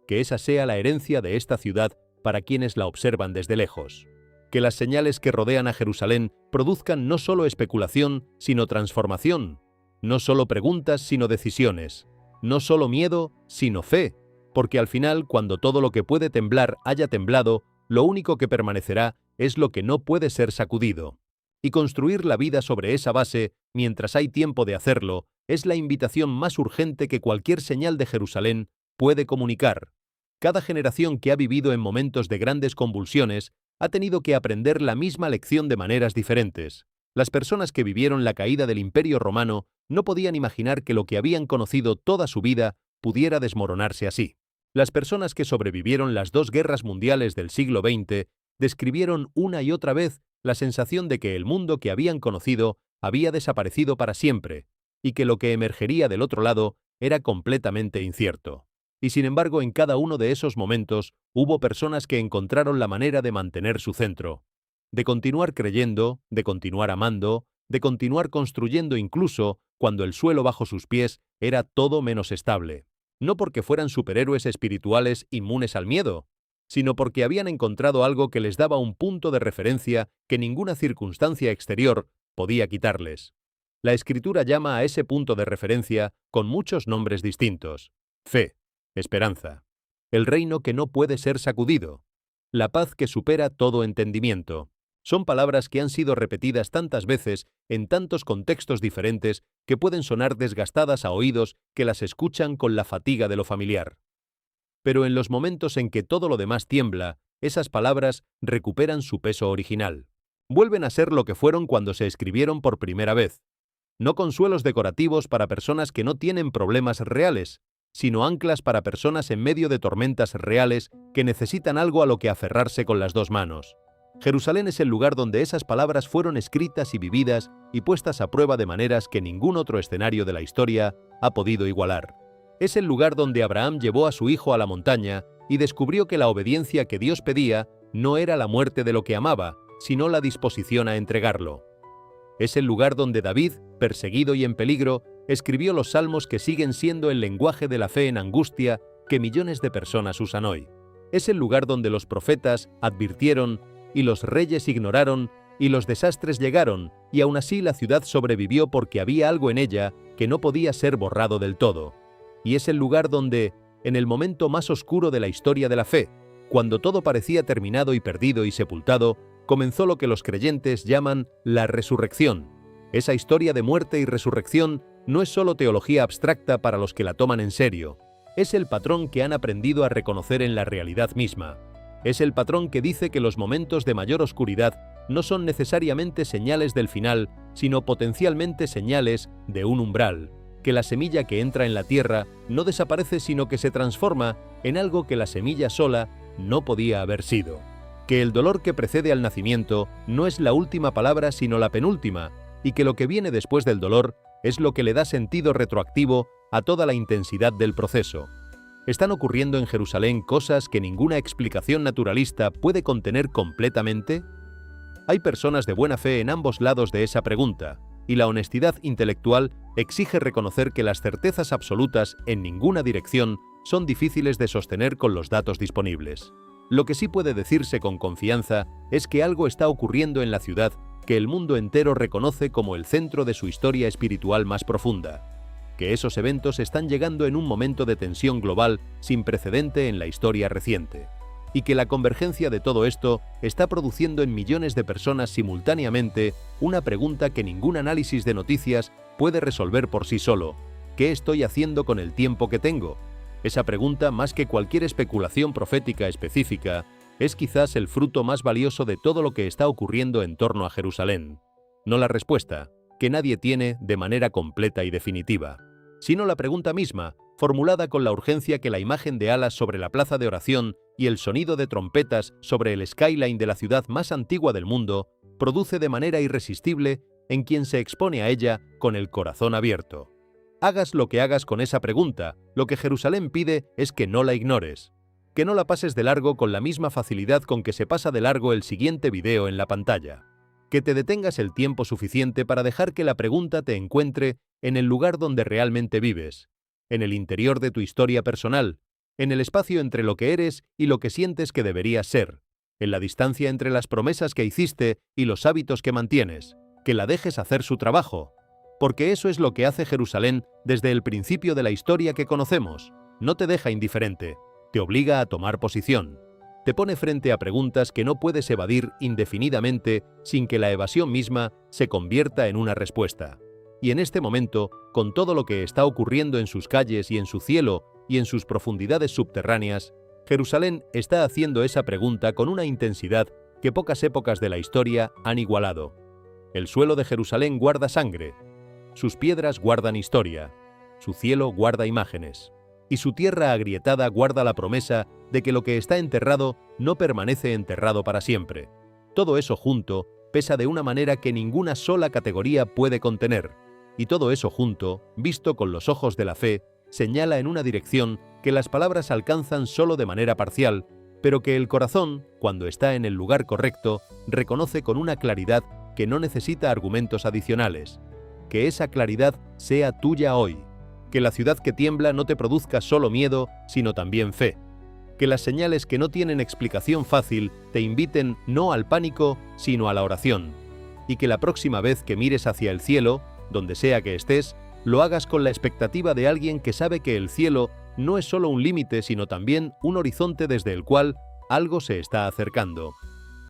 Speaker 1: Que esa sea la herencia de esta ciudad para quienes la observan desde lejos. Que las señales que rodean a Jerusalén produzcan no solo especulación, sino transformación. No solo preguntas, sino decisiones. No solo miedo, sino fe. Porque al final, cuando todo lo que puede temblar haya temblado, lo único que permanecerá es lo que no puede ser sacudido. Y construir la vida sobre esa base, mientras hay tiempo de hacerlo, es la invitación más urgente que cualquier señal de Jerusalén puede comunicar. Cada generación que ha vivido en momentos de grandes convulsiones ha tenido que aprender la misma lección de maneras diferentes. Las personas que vivieron la caída del Imperio Romano no podían imaginar que lo que habían conocido toda su vida pudiera desmoronarse así. Las personas que sobrevivieron las dos guerras mundiales del siglo XX describieron una y otra vez la sensación de que el mundo que habían conocido había desaparecido para siempre y que lo que emergería del otro lado era completamente incierto. Y sin embargo, en cada uno de esos momentos hubo personas que encontraron la manera de mantener su centro, de continuar creyendo, de continuar amando, de continuar construyendo incluso cuando el suelo bajo sus pies era todo menos estable. No porque fueran superhéroes espirituales inmunes al miedo, sino porque habían encontrado algo que les daba un punto de referencia que ninguna circunstancia exterior podía quitarles. La Escritura llama a ese punto de referencia con muchos nombres distintos: fe, esperanza, el reino que no puede ser sacudido, la paz que supera todo entendimiento. Son palabras que han sido repetidas tantas veces en tantos contextos diferentes que pueden sonar desgastadas a oídos que las escuchan con la fatiga de lo familiar. Pero en los momentos en que todo lo demás tiembla esas palabras recuperan su peso original. Vuelven a ser lo que fueron cuando se escribieron por primera vez. No consuelos decorativos para personas que no tienen problemas reales, sino anclas para personas en medio de tormentas reales que necesitan algo a lo que aferrarse con las dos manos. Jerusalén es el lugar donde esas palabras fueron escritas y vividas y puestas a prueba de maneras que ningún otro escenario de la historia ha podido igualar. Es el lugar donde Abraham llevó a su hijo a la montaña y descubrió que la obediencia que Dios pedía no era la muerte de lo que amaba, sino la disposición a entregarlo. Es el lugar donde David, perseguido y en peligro, escribió los salmos que siguen siendo el lenguaje de la fe en angustia que millones de personas usan hoy. Es el lugar donde los profetas advirtieron y los reyes ignoraron y los desastres llegaron, y aún así la ciudad sobrevivió porque había algo en ella que no podía ser borrado del todo. Y es el lugar donde, en el momento más oscuro de la historia de la fe, cuando todo parecía terminado y perdido y sepultado, comenzó lo que los creyentes llaman la resurrección. Esa historia de muerte y resurrección no es solo teología abstracta para los que la toman en serio, es el patrón que han aprendido a reconocer en la realidad misma. Es el patrón que dice que los momentos de mayor oscuridad no son necesariamente señales del final, sino potencialmente señales de un umbral, que la semilla que entra en la tierra no desaparece sino que se transforma en algo que la semilla sola no podía haber sido. Que el dolor que precede al nacimiento no es la última palabra sino la penúltima, y que lo que viene después del dolor es lo que le da sentido retroactivo a toda la intensidad del proceso. ¿Están ocurriendo en Jerusalén cosas que ninguna explicación naturalista puede contener completamente? Hay personas de buena fe en ambos lados de esa pregunta, y la honestidad intelectual exige reconocer que las certezas absolutas en ninguna dirección son difíciles de sostener con los datos disponibles. Lo que sí puede decirse con confianza es que algo está ocurriendo en la ciudad que el mundo entero reconoce como el centro de su historia espiritual más profunda, que esos eventos están llegando en un momento de tensión global sin precedente en la historia reciente, y que la convergencia de todo esto está produciendo en millones de personas simultáneamente una pregunta que ningún análisis de noticias puede resolver por sí solo: ¿qué estoy haciendo con el tiempo que tengo? Esa pregunta, más que cualquier especulación profética específica, es quizás el fruto más valioso de todo lo que está ocurriendo en torno a Jerusalén. No la respuesta, que nadie tiene de manera completa y definitiva, sino la pregunta misma, formulada con la urgencia que la imagen de alas sobre la plaza de oración y el sonido de trompetas sobre el skyline de la ciudad más antigua del mundo produce de manera irresistible en quien se expone a ella con el corazón abierto. Hagas lo que hagas con esa pregunta, lo que Jerusalén pide es que no la ignores, que no la pases de largo con la misma facilidad con que se pasa de largo el siguiente video en la pantalla, que te detengas el tiempo suficiente para dejar que la pregunta te encuentre en el lugar donde realmente vives, en el interior de tu historia personal, en el espacio entre lo que eres y lo que sientes que deberías ser, en la distancia entre las promesas que hiciste y los hábitos que mantienes, que la dejes hacer su trabajo. Porque eso es lo que hace Jerusalén desde el principio de la historia que conocemos. No te deja indiferente, te obliga a tomar posición. Te pone frente a preguntas que no puedes evadir indefinidamente sin que la evasión misma se convierta en una respuesta. Y en este momento, con todo lo que está ocurriendo en sus calles y en su cielo y en sus profundidades subterráneas, Jerusalén está haciendo esa pregunta con una intensidad que pocas épocas de la historia han igualado. El suelo de Jerusalén guarda sangre. Sus piedras guardan historia, su cielo guarda imágenes, y su tierra agrietada guarda la promesa de que lo que está enterrado no permanece enterrado para siempre. Todo eso junto pesa de una manera que ninguna sola categoría puede contener, y todo eso junto, visto con los ojos de la fe, señala en una dirección que las palabras alcanzan solo de manera parcial, pero que el corazón, cuando está en el lugar correcto, reconoce con una claridad que no necesita argumentos adicionales. Que esa claridad sea tuya hoy, que la ciudad que tiembla no te produzca solo miedo, sino también fe, que las señales que no tienen explicación fácil te inviten no al pánico, sino a la oración, y que la próxima vez que mires hacia el cielo, donde sea que estés, lo hagas con la expectativa de alguien que sabe que el cielo no es solo un límite, sino también un horizonte desde el cual algo se está acercando.